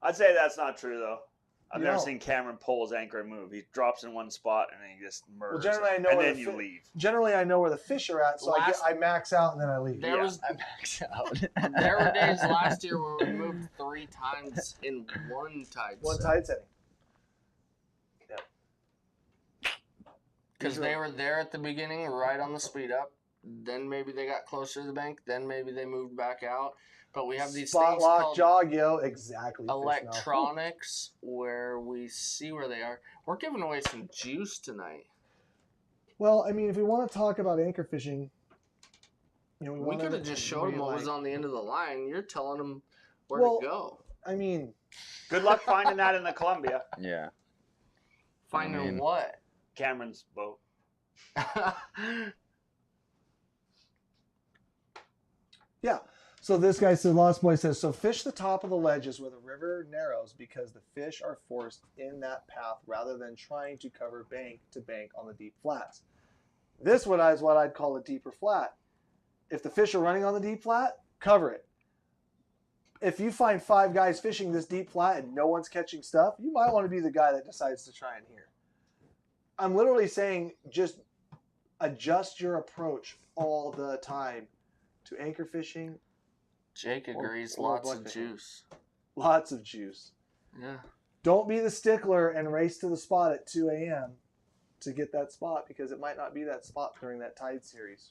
I'd say that's not true though. I've never No. seen Cameron pull his anchor and move. He drops in one spot and then he just murders. generally, it. I know and where then the you fi- leave. Generally, I know where the fish are at, so I max out and then I leave. There Yeah. was I max out. there were days last year where we moved 3 times in one tide. One set. tide setting. Because they were there at the beginning, right on the speed up. Then maybe they got closer to the bank. Then maybe they moved back out. But we have these Spot things lock called jog, yo. Exactly. fish now. electronics where we see where they are. We're giving away some juice tonight. Well, I mean, if we want to talk about anchor fishing, you know, We could have just showed them what was on the end of the line. You're telling them where Well, to go. I mean, Good luck finding that in the Columbia. Yeah. Finding mean- what? Cameron's boat. yeah. So this guy says, Lost Boy says, so fish the top of the ledges where the river narrows because the fish are forced in that path rather than trying to cover bank to bank on the deep flats. This one is what I'd call a deeper flat. If the fish are running on the deep flat, cover it. If you find 5 guys fishing this deep flat and no one's catching stuff, you might want to be the guy that decides to try and hear. I'm literally saying just adjust your approach all the time to anchor fishing. Jake agrees. or Lots of black fishing. juice. Lots of juice. Yeah. Don't be the stickler and race to the spot at 2 a.m. to get that spot because it might not be that spot during that tide series.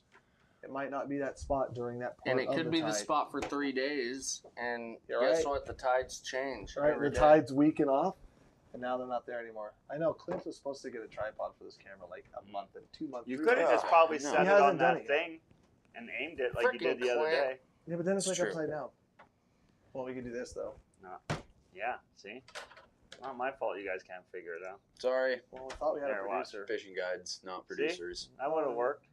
It might not be that spot during that part And it of could the be tide. the spot for 3 days. And You're guess right. what? The tides change. Right, every the day. tide's weaking off, and now they're not there anymore. I know Clint was supposed to get a tripod for this camera like a month and 2 months. You 3 could have months. just probably no. set He it hasn't on done that it yet. thing and aimed it like you did Frickin' the other Clint. day. Yeah, but then it's It's like true. upside down. Well, we could do this though. Yeah, see? Not my fault you guys can't figure it out. Sorry. Well, we thought we had There, a watch. producer. Fishing guides, not producers. That would have worked.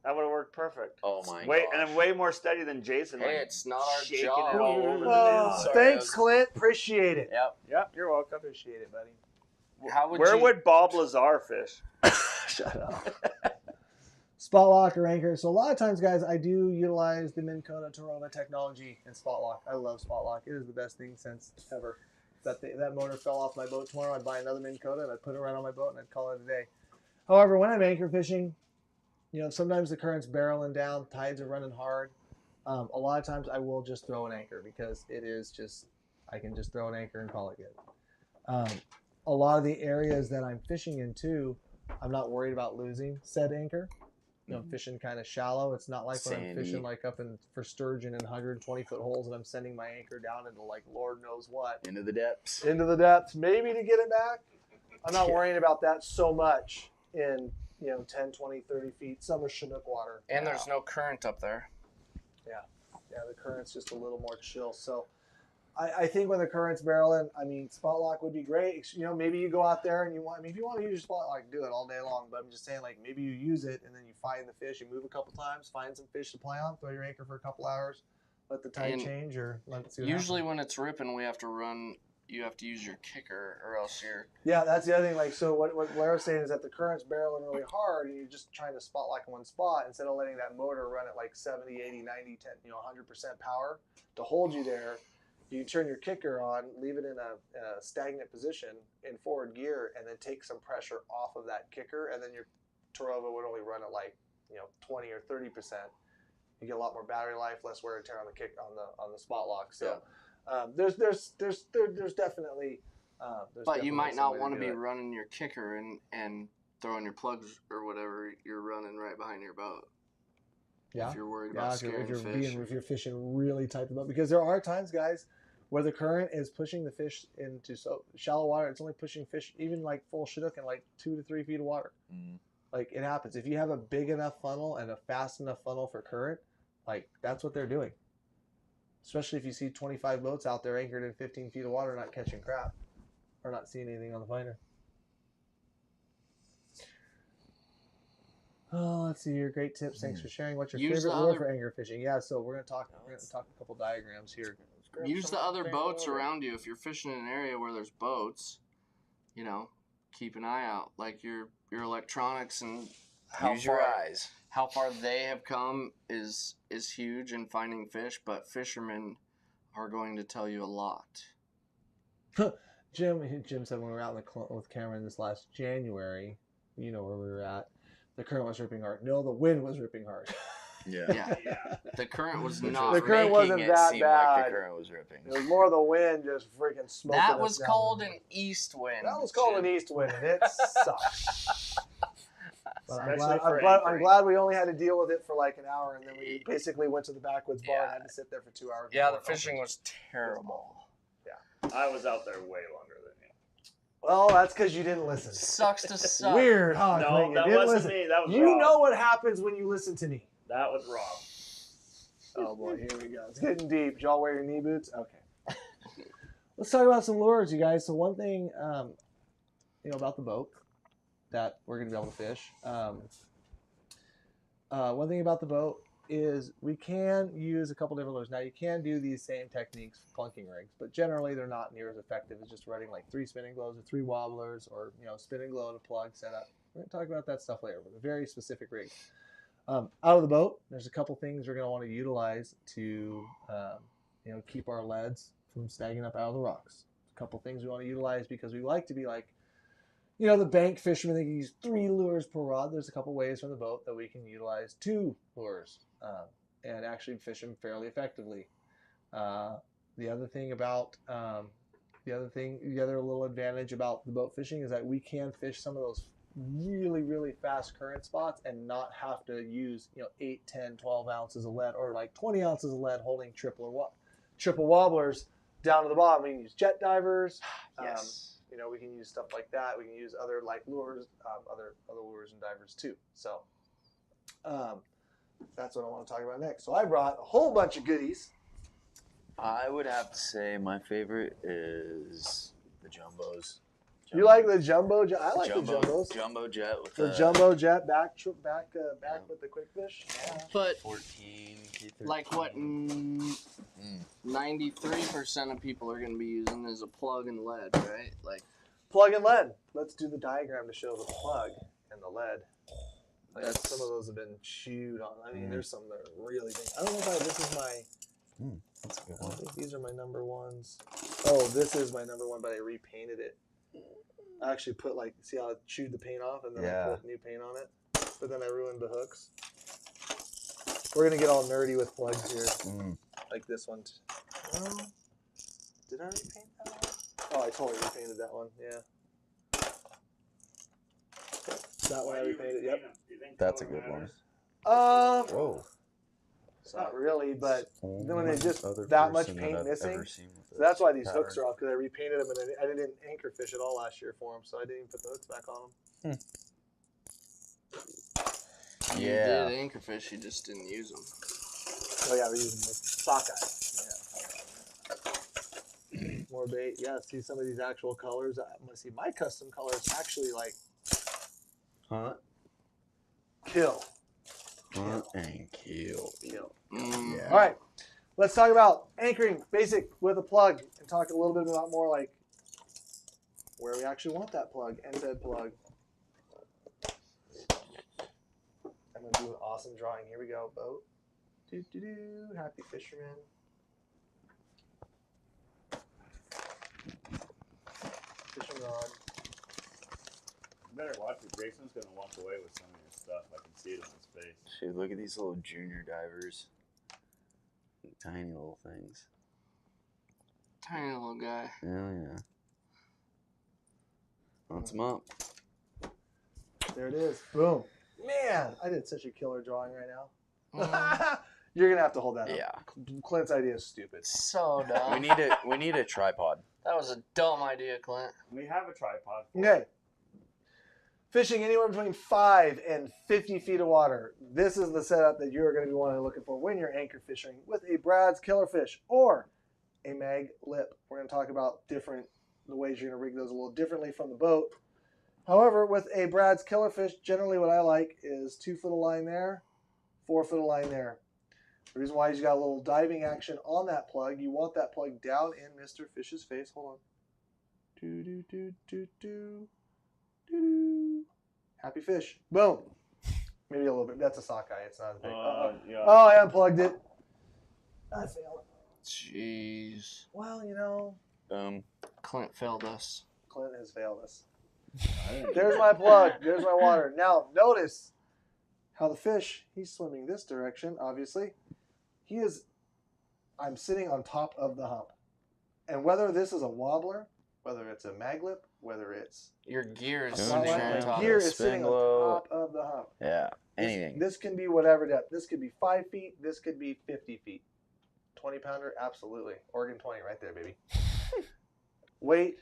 That would have worked perfect. Oh my Wait, gosh. and then way more steady than Jason. Hey, like, it's not our shaking job. it all over the Oh, news. Sorry, thanks, I was- Clint. Appreciate it. Yep. Yep, you're welcome. Appreciate it, buddy. How would Where you- would Bob Lazar fish? Shut up. Spot lock or anchor. So a lot of times, guys, I do utilize the Minn Kota Tarova technology in spot lock. I love spot lock. It is the best thing since ever. That motor fell off my boat tomorrow, I'd buy another Minn Kota and I'd put it right on my boat and I'd call it a day. However, when I'm anchor fishing, you know, sometimes the current's barreling down, tides are running hard. A lot of times I will just throw an anchor because it is just, I can just throw an anchor and call it good. A lot of the areas that I'm fishing in too, I'm not worried about losing said anchor. You know, I'm fishing kind of shallow. It's not like when I'm Sandy. fishing like up in for sturgeon in 120-foot holes and I'm sending my anchor down into like Lord knows what. Into the depths. Into the depths, maybe to get it back. I'm not worrying about that so much in, you know, 10, 20, 30 feet, Summer Chinook water. And there's no current up there. Yeah, the current's just a little more chill. So I think when the current's barreling, I mean, spot lock would be great. You know, maybe you go out there and you want, I mean, if you want to use your spot lock, do it all day long. But I'm just saying, like, maybe you use it and then you find the fish, you move a couple times, find some fish to play on, throw your anchor for a couple hours, let the tide And change, or let it see what Usually happens. when it's ripping, we have to run. You have to use your kicker, or else you're. Yeah, that's the other thing. Like, so what Blair's saying is that the current's barreling really hard and you're just trying to spot lock in one spot instead of letting that motor run at like 70, 80, 90, 10, you know, 100% power to hold you there. you turn your kicker on, leave it in a stagnant position in forward gear, and then take some pressure off of that kicker, and then your Terova would only run at like 20 or 30%. You get a lot more battery life, less wear and tear on the kick on the spot lock. So there's definitely. But you might not want to be running your kicker and throwing your plugs or whatever you're running right behind your boat. Yeah. If you're worried about scaring fish. If you're fishing really tight to the boat, because there are times, guys, where the current is pushing the fish into so shallow water. It's only pushing fish even like full Chinook in like 2 to 3 feet of water. Mm. Like it happens. If you have a big enough funnel and a fast enough funnel for current, like that's what they're doing. Especially if you see 25 boats out there anchored in 15 feet of water not catching crap or not seeing anything on the finder. Oh, let's see here. Great tips. Thanks for sharing. What's your favorite lure for angler fishing? Yeah, so we're gonna talk a couple diagrams here. Use the other boats around you. If you're fishing in an area where there's boats, keep an eye out. Like your electronics and Use your eyes. How far they have come is huge in finding fish, but fishermen are going to tell you a lot. Jim said when we were out with Cameron this last January, you know where we were at, the current was ripping hard. No, the wind was ripping hard. Yeah. The current was not. The current wasn't that seem bad. Like the current was ripping. It was more the wind just freaking smoking. That was called an east wind. That was called an east wind, and it sucked. But I'm glad we only had to deal with it for like an hour, and then we basically went to the backwoods bar and had to sit there for 2 hours. Yeah, the fishing was terrible. Yeah, I was out there way longer than you. Well, that's because you didn't listen. Sucks to suck. Weird, huh? No, that wasn't me. That was you Rob. know what happens when you listen to me. That was Rob. Oh boy, here we go. It's getting deep. Did y'all wear your knee boots? Okay. Let's talk about some lures, you guys. So one thing, about the boat that we're going to be able to fish. One thing about the boat is we can use a couple different lures. Now you can do these same techniques for plunking rigs, but generally they're not near as effective as just running like 3 spinning glows or 3 wobblers or spin and glow and a plug setup. We're going to talk about that stuff later with a very specific rig. Out of the boat, there's a couple things we're going to want to utilize to keep our leads from snagging up out of the rocks. A couple things we want to utilize because we like to be like the bank fishermen, they can use 3 lures per rod. There's a couple ways from the boat that we can utilize 2 lures and actually fish them fairly effectively. The other little advantage about the boat fishing is that we can fish some of those really, really fast current spots and not have to use 8, 10, 12 ounces of lead or like 20 ounces of lead holding triple wobblers down to the bottom. We can use jet divers. Yes. We can use stuff like that. We can use other like lures, other lures and divers too. So that's what I want to talk about next. So I brought a whole bunch of goodies. I would have to say my favorite is the jumbos. You like the jumbo? I like the jumbos. Jumbo jet with the jumbo jet back with the quick fish. Yeah. But 14, like what 93% of people are going to be using is a plug and lead, right? Like plug and lead. Let's do the diagram to show the plug and the lead. Some of those have been chewed on. I mean, there's some that are really big. I don't know if this is my. That's a good one. I think these are my number ones. Oh, this is my number one, but I repainted it. I actually put see how I chewed the paint off and then I put new paint on it, but then I ruined the hooks. We're gonna get all nerdy with plugs here, like this one. Did I repaint that one? Oh, I totally repainted that one. Yeah, that one I repainted. Yep, that's a good one. Whoa. Not really, but then when there's just that much paint missing, so that's why these hooks are off, because I repainted them and I didn't anchor fish at all last year for them, so I didn't even put the hooks back on them. You did anchor fish, you just didn't use them. Oh yeah, we use them with sockeye. Yeah. More bait. Yeah, see some of these actual colors. I'm gonna see my custom colors actually like kill. And kill. Yeah. All right, let's talk about anchoring basic with a plug and talk a little bit about more like where we actually want that plug, end bed plug. I'm gonna do an awesome drawing. Here we go, boat. Happy fisherman. on. You better watch it. Jason's gonna walk away with some of your stuff. I can see it on his face. Dude, look at these little junior divers. Tiny little things. Tiny little guy. Oh, yeah. Wants them up. There it is. Boom. Man, I did such a killer drawing right now. Mm. You're gonna have to hold that up. Yeah. Clint's idea is stupid. So dumb. We need a tripod. That was a dumb idea, Clint. We have a tripod. Okay. Fishing anywhere between 5 and 50 feet of water. This is the setup that you're going to be wanting to looking for when you're anchor fishing with a Brad's Killer Fish or a mag lip. We're going to talk about the ways you're going to rig those a little differently from the boat. However, with a Brad's Killer Fish, generally what I like is 2 foot of line there, 4 foot of line there. The reason why is you got a little diving action on that plug. You want that plug down in Mr. Fish's face. Hold on. Do do do do do. Doo-doo. Happy fish. Boom. Maybe a little bit. That's a sockeye. It's not as big. Yeah. Oh, I unplugged it. I failed. Jeez. Well, you know, Clint failed us. Clint has failed us. There's my plug. There's my water. Now, notice how the fish, he's swimming this direction, obviously. I'm sitting on top of the hump. And whether this is a wobbler, whether it's a maglip, whether it's Your gear is Spin sitting glow. on top. gear of it. is sitting Spin glow. on top of the hump. Yeah. Anything. This can be whatever depth. This could be 5 feet. This could be 50 feet. 20 pounder, absolutely. Oregon 20 right there, baby. Weight,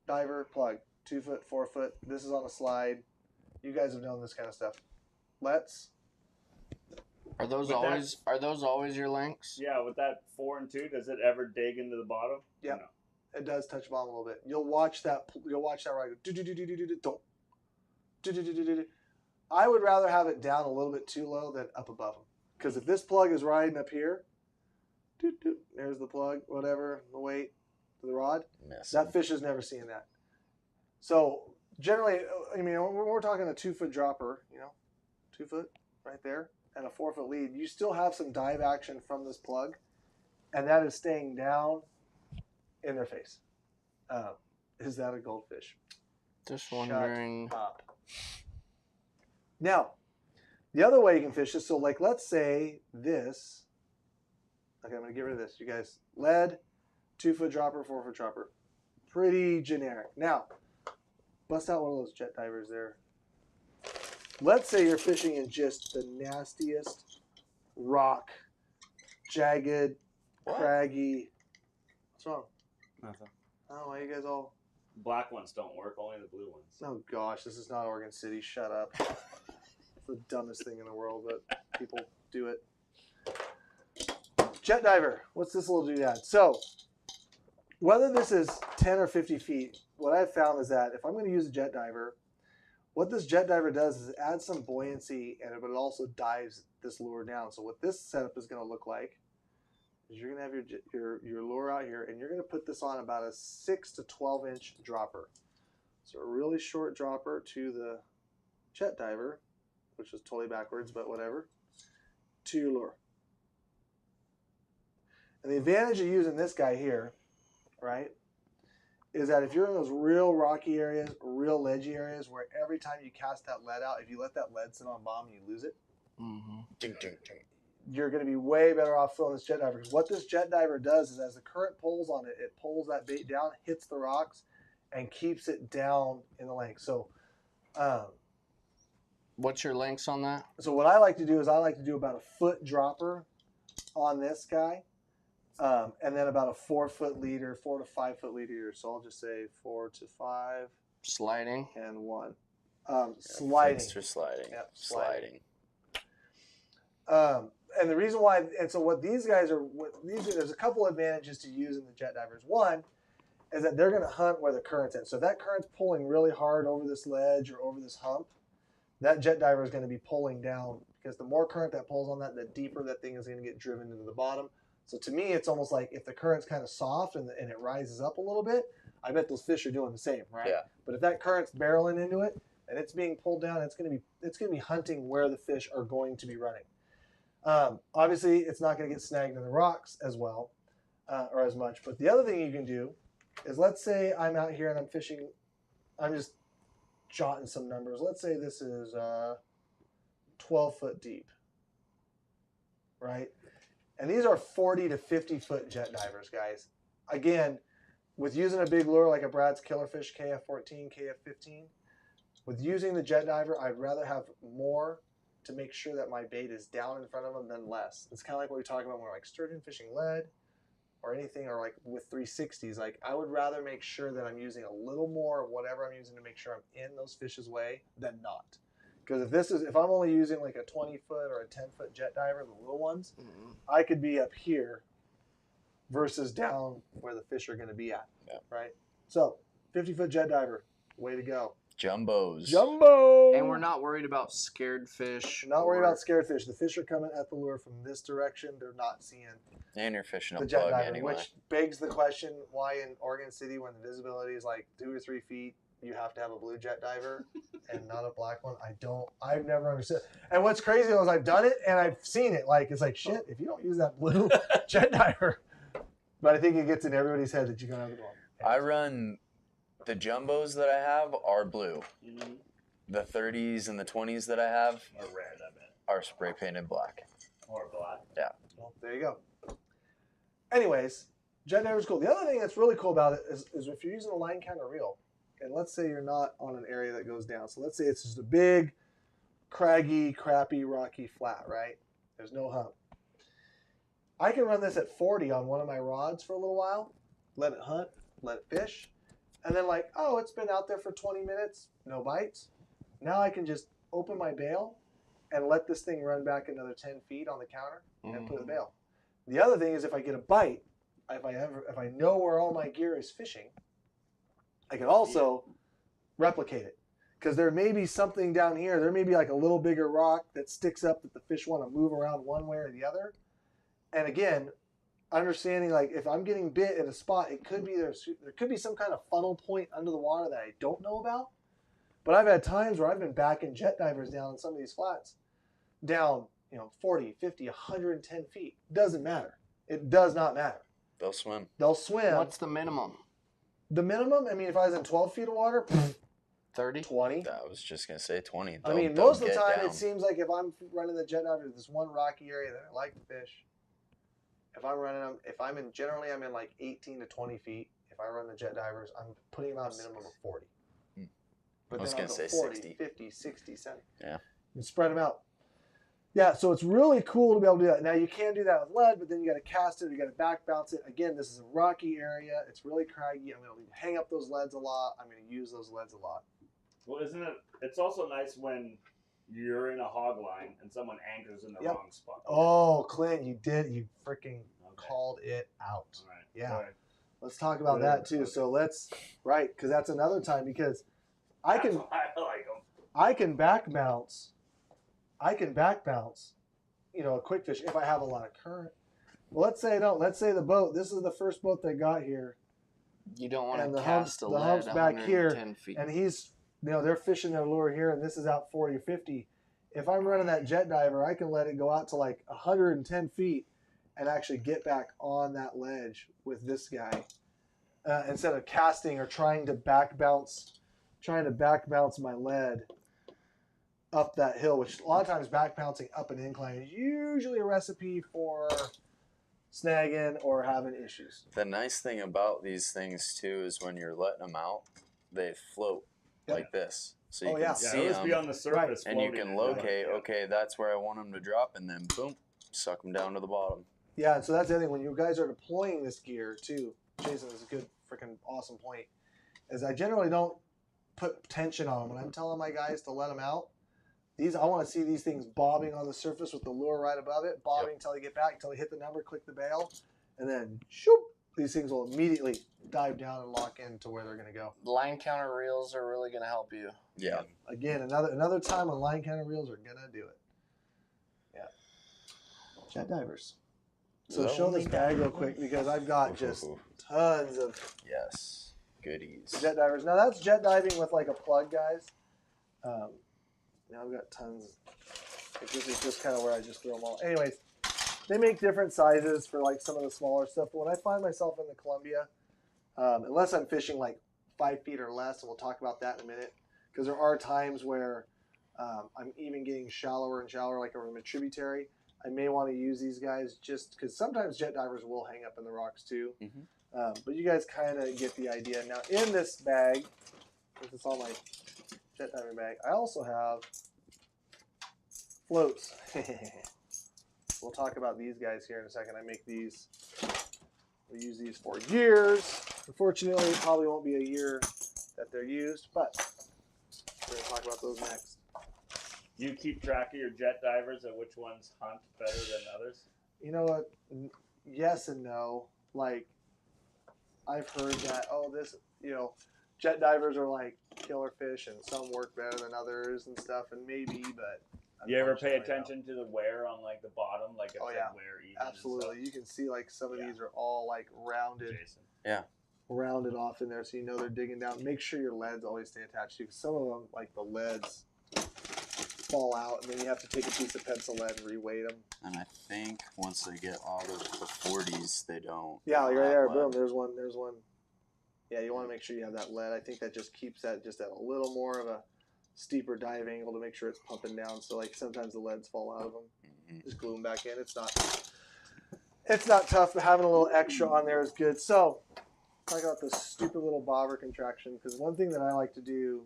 diver, plug. 2 foot, 4 foot. This is on a slide. You guys have known this kind of stuff. Are those With always your lengths? Yeah, with that 4 and 2, does it ever dig into the bottom? Yeah. Or no? It does touch bottom a little bit. You'll watch that ride go do-do-do-do-do-do-do. Do-do-do-do-do-do. I would rather have it down a little bit too low than up above them. Because if this plug is riding up here, there's the plug, whatever, the weight, the rod, that fish is never seeing that. So generally, I mean, we're talking a 2 foot dropper, 2 foot right there, and a 4 foot lead. You still have some dive action from this plug, and that is staying down in their face. Is that a goldfish? Just wondering. Shut up. Now, the other way you can fish this, so like let's say this. Okay, I'm going to get rid of this. You guys, lead, 2 foot dropper, 4 foot dropper. Pretty generic. Now, bust out one of those jet divers there. Let's say you're fishing in just the nastiest rock, jagged, craggy. What's wrong? Nothing. Oh, why you guys all... Black ones don't work, only the blue ones. Oh gosh, this is not Oregon City. Shut up. It's the dumbest thing in the world, but people do it. Jet diver. What's this little doodad? So, whether this is 10 or 50 feet, what I've found is that if I'm going to use a jet diver, what this jet diver does is it adds some buoyancy, but it also dives this lure down. So what this setup is going to look like is you're going to have your lure out here, and you're going to put this on about a 6 to 12 inch dropper. So a really short dropper to the jet diver, which is totally backwards, but whatever, to your lure. And the advantage of using this guy here, right, is that if you're in those real rocky areas, real ledgy areas, where every time you cast that lead out, if you let that lead sit on bottom, you lose it. You're going to be way better off filling this jet diver. Because what this jet diver does is as the current pulls on it, it pulls that bait down, hits the rocks, and keeps it down in the length. So, What's your lengths on that? so what I like to do is I like to do about a foot dropper on this guy, and then about a 4 foot leader, 4 to 5 foot leader. So I'll just say 4 to 5 Sliding. and 1. Sliding. Fixed or sliding. Yep, Sliding. And the reason why, and so what these guys are, there's a couple advantages to using the jet divers. One is that they're going to hunt where the current's at. So if that current's pulling really hard over this ledge or over this hump, that jet diver is going to be pulling down, because the more current that pulls on that, the deeper that thing is going to get driven into the bottom. So to me, it's almost like if the current's kind of soft and it rises up a little bit, I bet those fish are doing the same, right? Yeah. But if that current's barreling into it and it's being pulled down, it's going to be hunting where the fish are going to be running. Obviously, it's not going to get snagged in the rocks as well or as much. But the other thing you can do is let's say I'm out here and I'm fishing. I'm just jotting some numbers. Let's say this is 12 foot deep, right? And these are 40 to 50 foot jet divers, guys. Again, with using a big lure like a Brad's Killerfish KF14, KF15, with using the jet diver, I'd rather have more to make sure that my bait is down in front of them than less. It's kind of like what we talk about when we're like sturgeon fishing lead or anything, or like with 360s. Like I would rather make sure that I'm using a little more of whatever I'm using to make sure I'm in those fish's way than not. Because if I'm only using like a 20 foot or a 10 foot jet diver, the little ones, I could be up here versus down where the fish are going to be at, right? So 50 foot jet diver, way to go. Jumbos. Jumbo! And we're not worried about scared fish. Not worried about scared fish. The fish are coming at the lure from this direction. They're not seeing And you're fishing the a jet plug diver, anyway. which begs the question, why in Oregon City, when the visibility is like 2 or 3 feet, you have to have a blue jet diver and not a black one? I've never understood. And what's crazy is I've done it and I've seen it. Like, it's like, shit, if you don't use that blue jet diver. But I think it gets in everybody's head that you're going to have the one. I run, the jumbos that I have are blue. The 30s and the 20s that I have Or red, I bet. are spray painted black. Or black. Yeah. Well, there you go. Anyways, jet diver is cool. The other thing that's really cool about it is if you're using a line counter reel, and let's say you're not on an area that goes down. So let's say it's just a big, craggy, crappy, rocky flat, right? There's no hump. I can run this at 40 on one of my rods for a little while, let it hunt, let it fish, and then like, oh, it's been out there for 20 minutes, no bites. Now I can just open my bail and let this thing run back another 10 feet on the counter and put the bail. The other thing is if I get a bite, if I know where all my gear is fishing, I can also replicate it. Because there may be something down here. There may be like a little bigger rock that sticks up that the fish want to move around one way or the other. And again, understanding like if I'm getting bit at a spot, it could be there could be some kind of funnel point under the water that I don't know about. But I've had times where I've been backing jet divers down in some of these flats, down 40, 50, 110 feet. Doesn't matter. It does not matter. They'll swim. They'll swim. What's the minimum? The minimum, I mean, if I was in 12 feet of water, 30? 20. I was just going to say 20. I mean, most of the time it seems like if I'm running the jet diver to this one rocky area that I like to fish, if I'm running them, generally I'm in like 18 to 20 feet. If I run the jet divers, I'm putting them out a minimum of 40. But I was then going to I'll say go 40, 60. 50, 60, 70. Yeah. And spread them out. Yeah, so it's really cool to be able to do that. Now, you can do that with lead, but then you got to cast it, you got to back bounce it. Again, this is a rocky area. It's really craggy. I'm going to hang up those leads a lot. I'm going to use those leads a lot. Well, isn't it? It's also nice when you're in a hog line and someone anchors in the wrong spot. Oh, Clint, you freaking called it out. All right. Yeah. All right. Let's talk about that too. So because that's another time because I can That's why I like them. I can back bounce, a quick fish if I have a lot of current. Well, let's say I don't. Let's say the boat, this is the first boat that got here, You don't want and to the cast hump's a lead back 110 here, feet. and he's, they're fishing their lure here, and this is out 40 or 50. If I'm running that jet diver, I can let it go out to like 110 feet and actually get back on that ledge with this guy instead of casting or trying to back bounce my lead up that hill, which a lot of times back bouncing up an incline is usually a recipe for snagging or having issues. The nice thing about these things too is when you're letting them out, they float like this. So you can see always be them on the surface, and you floating can and locate, okay, that's where I want them to drop, and then boom, suck them down to the bottom. Yeah, so that's the other thing. When you guys are deploying this gear too, Jason, is a good freaking awesome point, is I generally don't put tension on them. When I'm telling my guys to let them out, I want to see these things bobbing on the surface with the lure right above it, bobbing until they get back, until they hit the number, click the bail, and then shoop, these things will immediately dive down and lock into where they're going to go. Line counter reels are really going to help you. Yeah. Again, another time when line counter reels are going to do it. Yeah. Jet divers. So show this bag real quick because I've got just tons of Yes. Goodies. jet divers. Now that's jet diving with like a plug, guys. Now I've got tons. This is just kind of where I just throw them all. Anyways, they make different sizes for like some of the smaller stuff. But when I find myself in the Columbia, unless I'm fishing like 5 feet or less, and we'll talk about that in a minute. Because there are times where I'm even getting shallower and shallower, like over a tributary. I may want to use these guys just because sometimes jet divers will hang up in the rocks too. But you guys kind of get the idea. Now in this bag, because it's all my jet diving bag, I also have floats. We'll talk about these guys here in a second. I make these. We use these for years. Unfortunately, it probably won't be a year that they're used, but we're going to talk about those next. You keep track of your jet divers and which ones hunt better than others? You know what? Yes and no. Like, I've heard that, jet divers are like killer fish and some work better than others and stuff, and maybe, but you ever pay attention to the wear on like the bottom, like wear even? Absolutely. You can see like some of these are all like rounded. Jason. Yeah. Rounded off in there, so you know they're digging down. Make sure your leads always stay attached to you. Some of them, like the leads, fall out, and then you have to take a piece of pencil lead and reweight them. And I think once they get out of the 40s, they don't. Yeah, like right there, boom. There's one. Yeah, you want to make sure you have that lead. I think that just keeps that just at a little more of a steeper dive angle to make sure it's pumping down. So like sometimes the leads fall out of them. Just glue them back in. It's not tough, but having a little extra on there is good. So talk about this stupid little bobber contraction, because one thing that I like to do,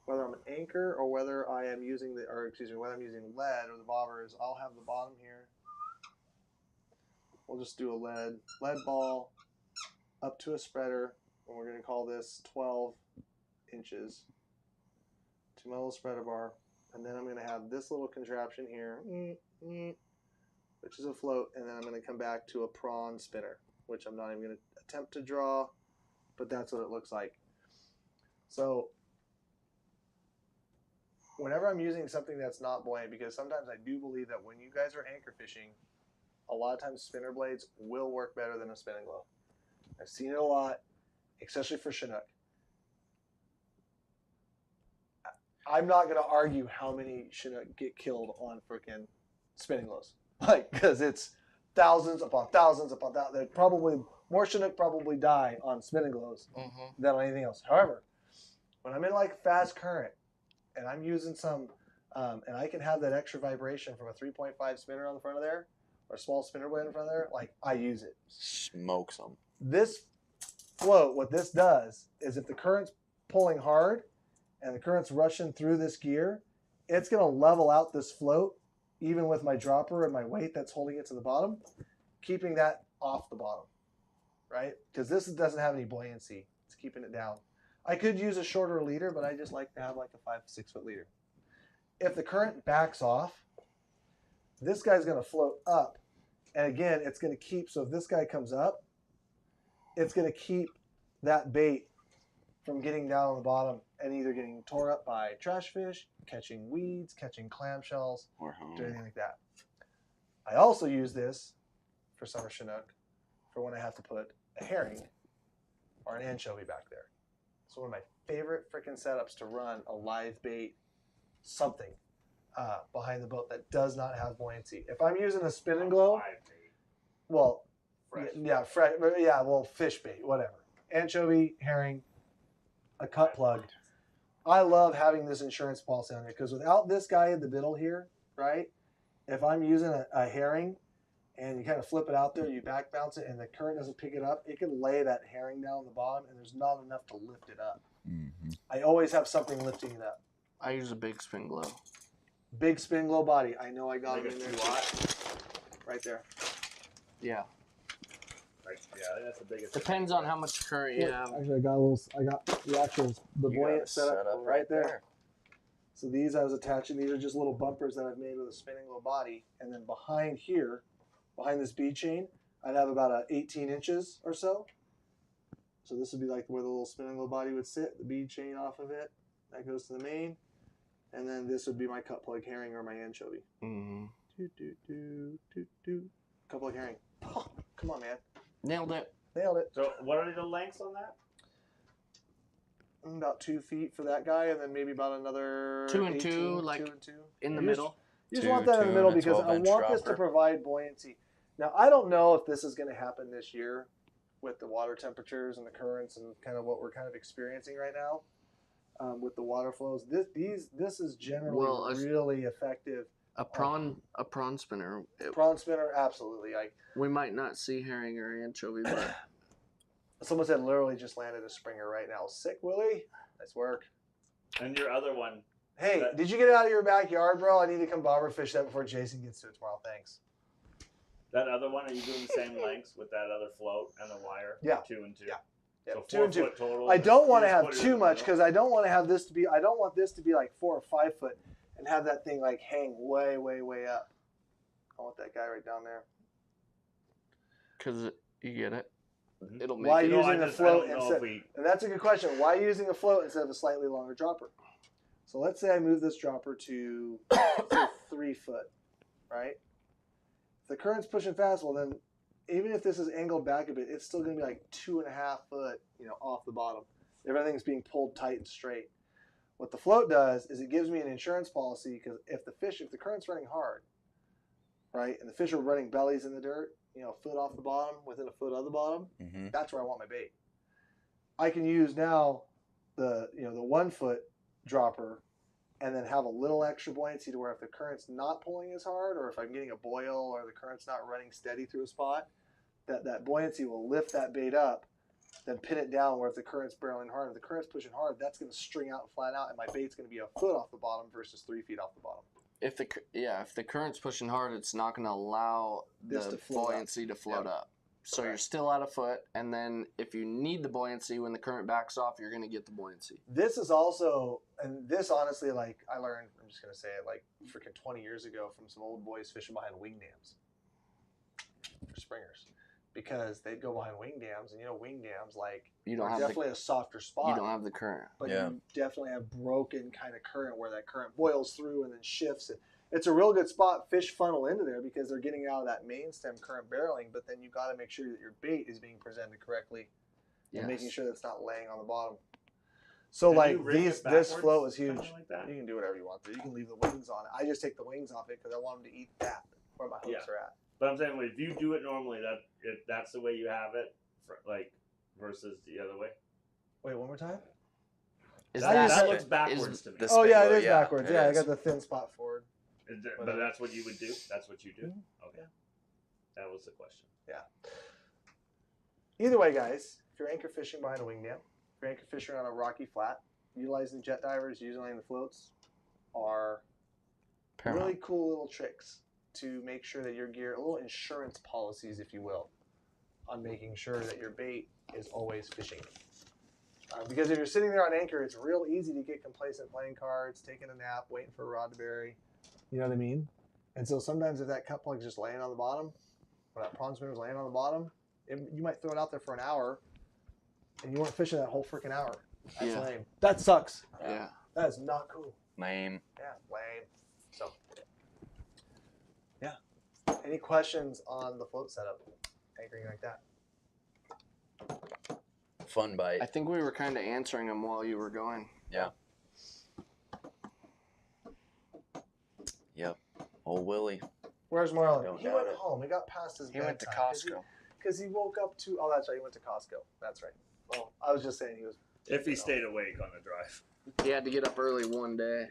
whether I'm an anchor or whether I am using whether I'm using lead or the bobber, is I'll have the bottom here. We'll just do a lead ball up to a spreader, and we're going to call this 12 inches to my little spreader bar, and then I'm going to have this little contraption here, which is a float, and then I'm going to come back to a prawn spinner, which I'm not even going to attempt to draw, but that's what it looks like. So whenever I'm using something that's not buoyant, because sometimes I do believe that when you guys are anchor fishing, a lot of times spinner blades will work better than a spinning glow. I've seen it a lot, especially for Chinook. I'm not going to argue how many Chinook get killed on freaking spinning glows, like, because it's thousands upon thousands upon thousands. Probably more Chinook probably die on spinning glows than on anything else. However, when I'm in like fast current and I'm using some, and I can have that extra vibration from a 3.5 spinner on the front of there, or a small spinner blade in front of there, like, I use it. Smokes them. This float, what this does is if the current's pulling hard and the current's rushing through this gear, it's going to level out this float, even with my dropper and my weight that's holding it to the bottom, keeping that off the bottom, right? Because this doesn't have any buoyancy. It's keeping it down. I could use a shorter leader, but I just like to have like a 5-6 foot leader. If the current backs off, this guy's going to float up. And again, it's going to keep, so if this guy comes up, it's going to keep that bait from getting down on the bottom and either getting tore up by trash fish, catching weeds, catching clamshells, or anything like that. I also use this for summer Chinook for when I have to put a herring or an anchovy back there. It's one of my favorite freaking setups to run a live bait something behind the boat that does not have buoyancy. If I'm using a spin and glow, well, fish bait, whatever. Anchovy, herring, a cut plug. I love having this insurance policy on here because without this guy in the middle here, right? If I'm using a herring and you kind of flip it out there, you back bounce it, and the current doesn't pick it up, it can lay that herring down the bottom, and there's not enough to lift it up. I always have something lifting it up. I use a big spin glow. Big spin glow body. I know I got it in there. Right there. Yeah. Right, yeah, that's the biggest. Depends on how much current you have. Actually, I got the buoyant setup right there. So these I was attaching. These are just little bumpers that I've made with a spinning glow body. And then behind here, behind this bead chain, I'd have about 18 inches or so. So this would be like where the little spinning glow body would sit, the bead chain off of it. That goes to the main. And then this would be my cut plug herring or my anchovy. Cut plug herring. Oh, come on, man. Nailed it. Nailed it. So what are the lengths on that? About 2 feet for that guy, and then maybe about another 2 and 2, like 2 and 2. in the middle. You just want that in the middle because I want this to provide buoyancy. Now, I don't know if this is going to happen this year, with the water temperatures and the currents and kind of what we're kind of experiencing right now with the water flows. This is generally really effective. A prawn spinner. Prawn spinner, absolutely. We might not see herring or anchovy, but someone said literally just landed a springer right now. Sick, Willie. Nice work. And your other one. Hey, did you get it out of your backyard, bro? I need to come bobber fish that before Jason gets to it tomorrow. Thanks. That other one, are you doing the same lengths with that other float and the wire? Yeah. 2 and 2. Yeah. Yeah, So 2 and 2. 4 foot total. I don't want to just have put it too in the much middle. because I don't want to have this to be. I don't want this to be like 4 or 5 foot and have that thing like hang way, way, way up. I want that guy right down there. because you get it. It'll make Why it. using a float I don't know instead? if we, And that's a good question. Why using a float instead of a slightly longer dropper? So let's say I move this dropper to say 3 foot, right? If the current's pushing fast, well then, even if this is angled back a bit, it's still going to be like 2.5 foot, off the bottom. Everything's being pulled tight and straight. What the float does is it gives me an insurance policy because if the current's running hard, right, and the fish are running bellies in the dirt, a foot off the bottom, within a foot of the bottom, that's where I want my bait. I can use now the 1 foot dropper and then have a little extra buoyancy to where if the current's not pulling as hard or if I'm getting a boil or the current's not running steady through a spot, that buoyancy will lift that bait up, then pin it down where if the current's barreling hard, if the current's pushing hard, that's going to string out and flat out and my bait's going to be a foot off the bottom versus 3 feet off the bottom. If the current's pushing hard, it's not going to allow This the to float buoyancy to float up. So Correct. you're still at a foot, and then if you need the buoyancy when the current backs off, you're going to get the buoyancy. This is also, and this honestly, like I learned, I'm just going to say it, like freaking 20 years ago from some old boys fishing behind wing dams for springers. Because they'd go behind wing dams, and wing dams are definitely a softer spot. You don't have the current. But you definitely have broken kind of current where that current boils through and then shifts. And it's a real good spot. Fish funnel into there because they're getting out of that main stem current barreling. But then you got to make sure that your bait is being presented correctly and making sure that it's not laying on the bottom. So this float was huge. Like that? You can do whatever you want to. You can leave the wings on it. I just take the wings off it because I want them to eat that where my hooks are at. But I'm saying if you do it normally, that's the way you have it, versus the other way. Wait, one more time. That looks backwards to me. It is backwards. I got the thin spot forward. But that's what you would do? That's what you do? Mm-hmm. Okay. That was the question. Yeah. Either way, guys, if you're anchor fishing behind a wing dam, if you're anchor fishing on a rocky flat, utilizing jet divers, using the floats are really cool little tricks to make sure that your gear, little insurance policies, if you will, on making sure that your bait is always fishing. Because if you're sitting there on anchor, it's real easy to get complacent playing cards, taking a nap, waiting for a rod to bury. You know what I mean? And so sometimes if that cut plug's just laying on the bottom, or that prawn spinner's laying on the bottom, you might throw it out there for an hour, and you weren't fishing that whole freaking hour. That's lame. That sucks. Yeah. That is not cool. Lame. Yeah, lame. So, yeah. Any questions on the float setup? Anchoring like that? Fun bite. I think we were kind of answering them while you were going. Yeah. Yep. Old Willie. Where's Marlon? Don't He doubt went it. home. He got past his bedtime. He went to Costco. Because he woke up to... Oh, that's right. He went to Costco. That's right. Well, I was just saying he was... If he stayed awake on the drive. He had to get up early one day.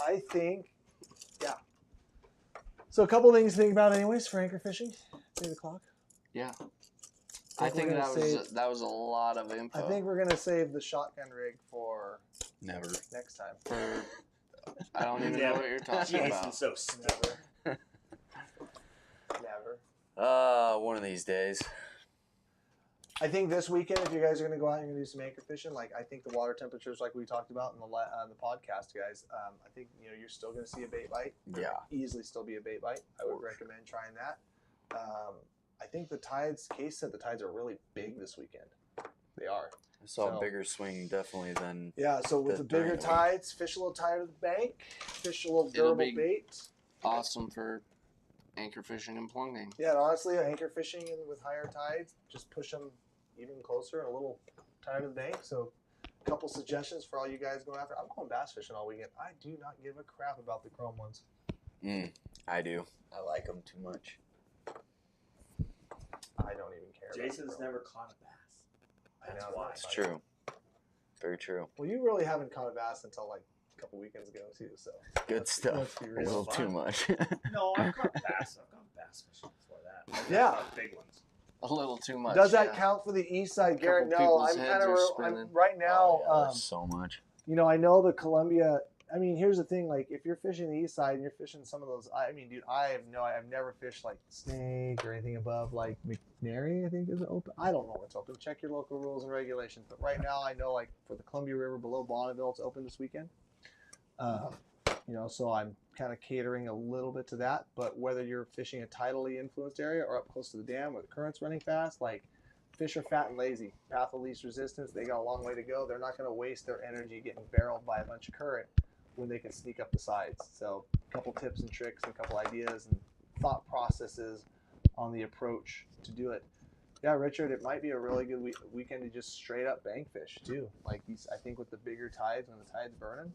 I think... Yeah. So a couple things to think about anyways for anchor fishing. 8 o'clock. Yeah. I think that was a lot of info. I think we're going to save the shotgun rig for... Never. Next time. I don't even know what you're talking about. Jason's so stubborn. Never. One of these days. I think this weekend, if you guys are going to go out and you're going to do some anchor fishing, I think the water temperatures, like we talked about in the podcast, guys, I think you're still going to see a bait bite. Yeah. Easily still be a bait bite. I would recommend trying that. I think the tides, Case said the tides are really big this weekend. They are. I saw a bigger swing definitely than. Yeah, so with the bigger tides, fish a little tighter to the bank, fish a little durable bait. Awesome for anchor fishing and plunging. Yeah, and honestly, anchor fishing and with higher tides, just push them even closer and a little tighter to the bank. So a couple suggestions for all you guys going after. I'm going bass fishing all weekend. I do not give a crap about the chrome ones. I do. I like them too much. I don't even care. Jason's never caught a bass. I know. why. It's true. Very true. Well, you really haven't caught a bass until like a couple weekends ago too. So Good stuff. let's be A real. little too much. No, I've caught bass. I've caught bass fishing before that. Yeah. Big ones. A little too much. Does that yeah. count for the east side, Garrett? Couple No, people's I'm heads kind of are spinning. right now. Oh, yeah, there's so much. You know, I know the Columbia. I mean, here's the thing. Like, if you're fishing the east side and you're fishing some of those, I mean, dude, I've never fished like Snake or anything above like McNary. I think is open. I don't know what's open. Check your local rules and regulations. But right now, I know like for the Columbia River below Bonneville, it's open this weekend. You know, so I'm kind of catering a little bit to that. But whether you're fishing a tidally influenced area or up close to the dam where the current's running fast, like fish are fat and lazy. Path of least resistance. They got a long way to go. They're not going to waste their energy getting barreled by a bunch of current when they can sneak up the sides. So a couple tips and tricks and a couple ideas and thought processes on the approach to do it. Yeah, Richard, it might be a really good weekend to just straight up bank fish too. Like I think with the bigger tides, when the tide's burning,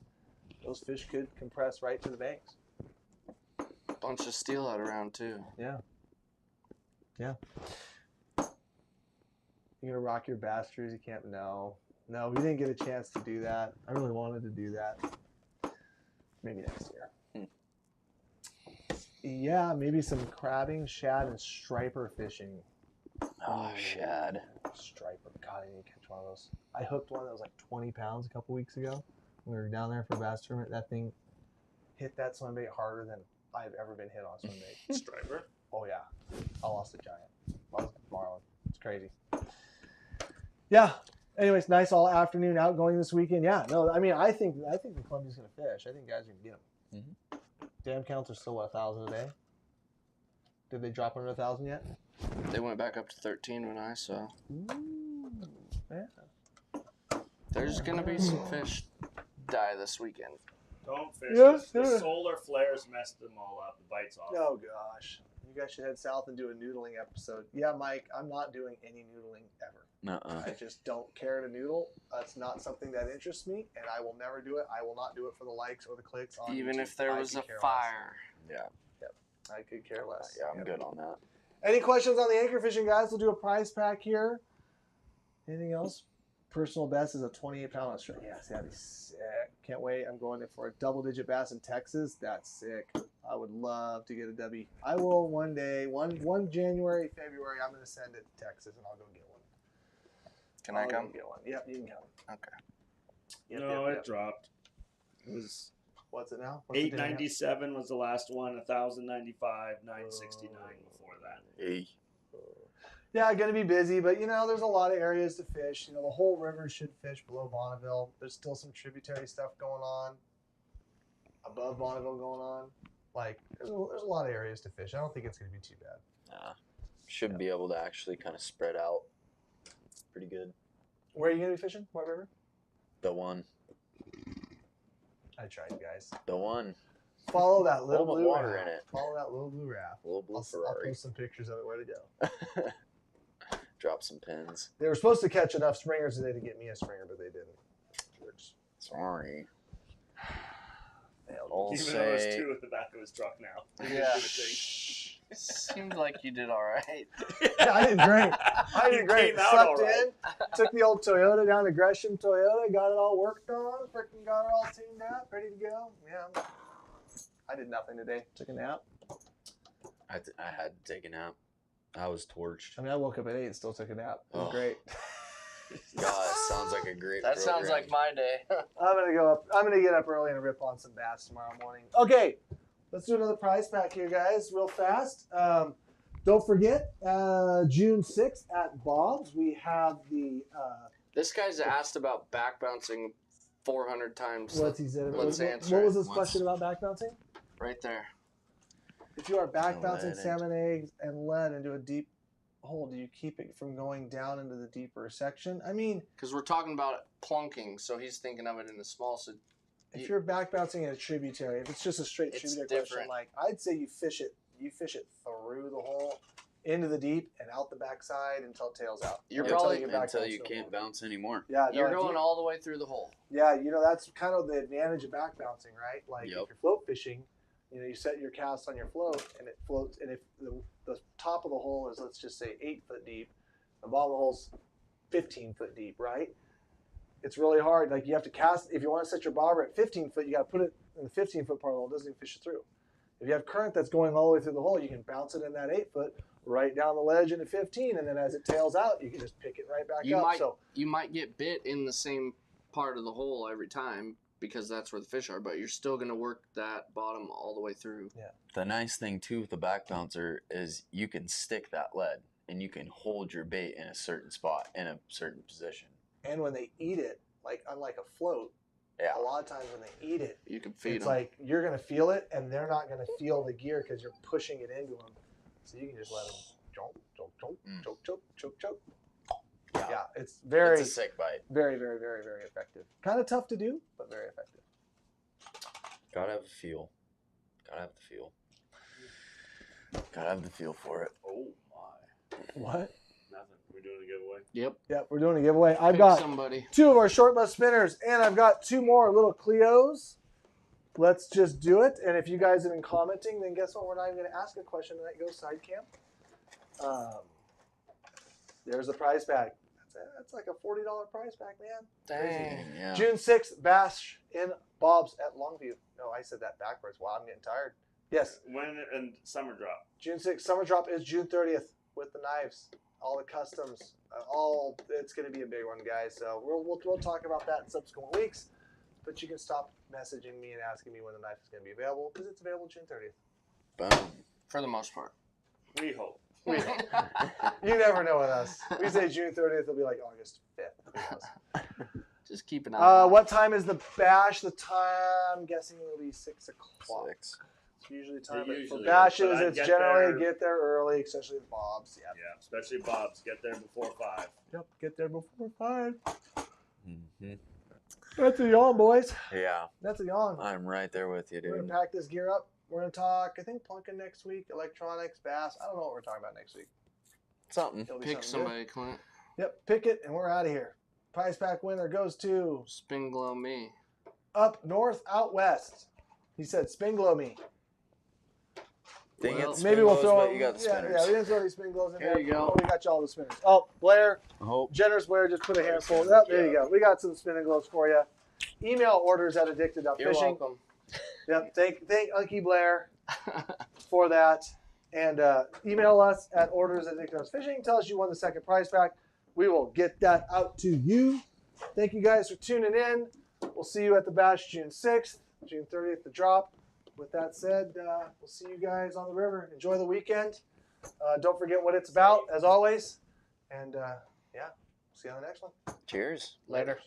those fish could compress right to the banks. Bunch of steelhead around too. Yeah. Yeah. You gonna rock your bass jersey camp? No, we didn't get a chance to do that. I really wanted to do that. Maybe next year. Yeah, maybe some crabbing, shad, and striper fishing. Oh, shad. Striper. God, I need to catch one of those. I hooked one that was like 20 pounds a couple weeks ago. We were down there for a bass tournament. That thing hit that swim bait harder than I've ever been hit on a swim bait. Striper. Oh yeah, I lost a giant. I was marlin. It's crazy. Yeah. Anyways, nice all afternoon out going this weekend. Yeah. No, I mean, I think the Columbia's gonna fish. I think guys are gonna get them. Mm-hmm. Dam counts are still what, 1,000 a day. Did they drop under 1,000 yet? They went back up to 13 when I saw. Ooh, yeah. There's gonna be some fish die this weekend. Don't fish. Yeah, The yeah. solar flares messed them all up. The bites off. Oh gosh, you guys should head south and do a noodling episode. Yeah, Mike, I'm not doing any noodling ever. Nuh-uh. I just don't care to noodle. That's not something that interests me, and I will never do it. I will not do it for the likes or the clicks on Even YouTube. if there I was could a care less. fire. Yeah. I could care less. Yeah, I'm good on that. Any questions on the anchor fishing, guys? We'll do a prize pack here. Anything else? Personal best is a 28-pound Australian. Yes, that'd be sick. Can't wait. I'm going in for a double-digit bass in Texas. That's sick. I would love to get a W. I will one day, one January, February, I'm going to send it to Texas, and I'll go get one. Can I I'll come? go get one. Yep, you can come. Okay. No, it dropped. It was What's it now? What's it doing now? 897 was the last one. 1095, 969 before that. Hey. Yeah, going to be busy, but, you know, there's a lot of areas to fish. You know, the whole river should fish below Bonneville. There's still some tributary stuff going on. Above Bonneville going on. Like, there's a lot of areas to fish. I don't think it's going to be too bad. Should be able to actually kind of spread out pretty good. Where are you going to be fishing? What river? The one. I tried, guys. The one. Follow that little Little bit blue water raft. in it. Follow that little blue raft. Little blue I'll Ferrari. post some pictures of it where to go. Drop some pins. They were supposed to catch enough stringers today to get me a stringer, but they didn't. Which Sorry. failed. I'll Even though there's say two at the back of his truck now. Yeah. Seemed like you did all right. Yeah, I did great. I did You great. came out Slept all right. in, took the old Toyota down to Gresham Toyota, got it all worked on, freaking got it all tuned up, ready to go. Yeah. I did nothing today. Took a nap. I had to take a nap. I was torched. I mean, I woke up at 8 and still took a nap. It was Oh. great. God, sounds like a great That sounds program. like my day. I'm gonna go up. I'm gonna get up early and rip on some bass tomorrow morning. Okay, let's do another prize pack here, guys, real fast. Don't forget, June 6th at Bob's, we have the This guy's asked about back bouncing 400 times. what's he said? Let's what, answer what was it his once. question about back bouncing? Right there. If you are back And bouncing lead it. salmon eggs and lead into a deep hole, do you keep it from going down into the deeper section? I mean, Because we're talking about plunking, so he's thinking of it in the small. So if you're back bouncing in a tributary, if it's just a straight It's tributary question, different. like I'd say you fish it through the hole, into the deep, and out the backside until it tails out. You're Until probably- you get back Until down you to the can't hole. bounce anymore. Yeah, no, you're if going you- all the way through the hole. Yeah, you know, that's kind of the advantage of back bouncing, right? Like Yep. if you're float fishing, You know, you set your cast on your float, and it floats. And if the top of the hole is, let's just say, 8 foot deep, the bottom of the hole's 15 foot deep, right? It's really hard. Like, you have to cast. If you want to set your bobber at 15 foot, you got to put it in the 15 foot part of the hole. It doesn't even fish it through. If you have current that's going all the way through the hole, you can bounce it in that 8 foot right down the ledge into 15, and then as it tails out, you can just pick it right back up. You might get bit in the same part of the hole every time, because that's where the fish are, but you're still going to work that bottom all the way through. Yeah. The nice thing too with the back bouncer is you can stick that lead and you can hold your bait in a certain spot in a certain position. And when they eat it, like unlike a float, Yeah. a lot of times when they eat it, You can feed it's them. like you're going to feel it, and they're not going to feel the gear because you're pushing it into them. So you can just let them choke, choke, choke, choke, choke, choke, choke. Yeah, it's very, It's a sick bite. very, very, very, very effective. Kind of tough to do, but very effective. Gotta have a feel. Gotta have the feel. Gotta have the feel for it. Oh my. What? Nothing. We're doing a giveaway. Yep. Yeah, we're doing a giveaway. I've Pick got somebody. 2 of our short bus spinners, and I've got 2 more little Cleos. Let's just do it. And if you guys have been commenting, then guess what? We're not even going to ask a question tonight. Go side cam. There's the prize bag. That's like a $40 prize bag, man. Dang. Yeah. June 6th, Bash in Bob's at Longview. No, I said that backwards. Wow, I'm getting tired. Yes, When and summer drop. June 6th. Summer drop is June 30th with the knives, all the customs, it's going to be a big one, guys. So we'll talk about that in subsequent weeks. But you can stop messaging me and asking me when the knife is going to be available, because it's available June 30th. Boom. For the most part. We hope. You never know with us. We say June 30th, it'll be like August 5th. Just keep an eye on What time is the bash? The time, I'm guessing it'll be 6 o'clock. 6. It's usually time. It But usually for is, bashes, but I'd it's get generally there- get there early, especially with Bob's. Yeah. Yeah, especially Bob's. Get there before 5. Yep, get there before 5. Mm-hmm. That's a yawn, boys. Yeah. That's a yawn. I'm right there with you, We're dude. going to pack this gear up. We're going to talk, I think, plunking next week, electronics, bass. I don't know what we're talking about next week. Something. It'll be Pick something good. somebody, Clint. Yep, pick it, and we're out of here. Prize pack winner goes to Spin glow me. up north, out west. He said, spin glow me. Dang Well, it, spin Maybe we'll glows, throw but you got the spinners. Yeah, we didn't throw these spin glows in There there. you go. Oh, we got you all the spinners. Oh, Blair, Hope. generous Blair, just put a handful. Yep, there you go. We got some spinning gloves for you. Email orders at You're addicted.fishing. welcome. Yep, thank Unky Blair for that. And email us at orders@addicted.fishing. Tell us you won the second prize pack. We will get that out to you. Thank you guys for tuning in. We'll see you at the bash June 6th, June 30th, the drop. With that said, we'll see you guys on the river. Enjoy the weekend. Don't forget what it's about, as always. And yeah, see you on the next one. Cheers. Later.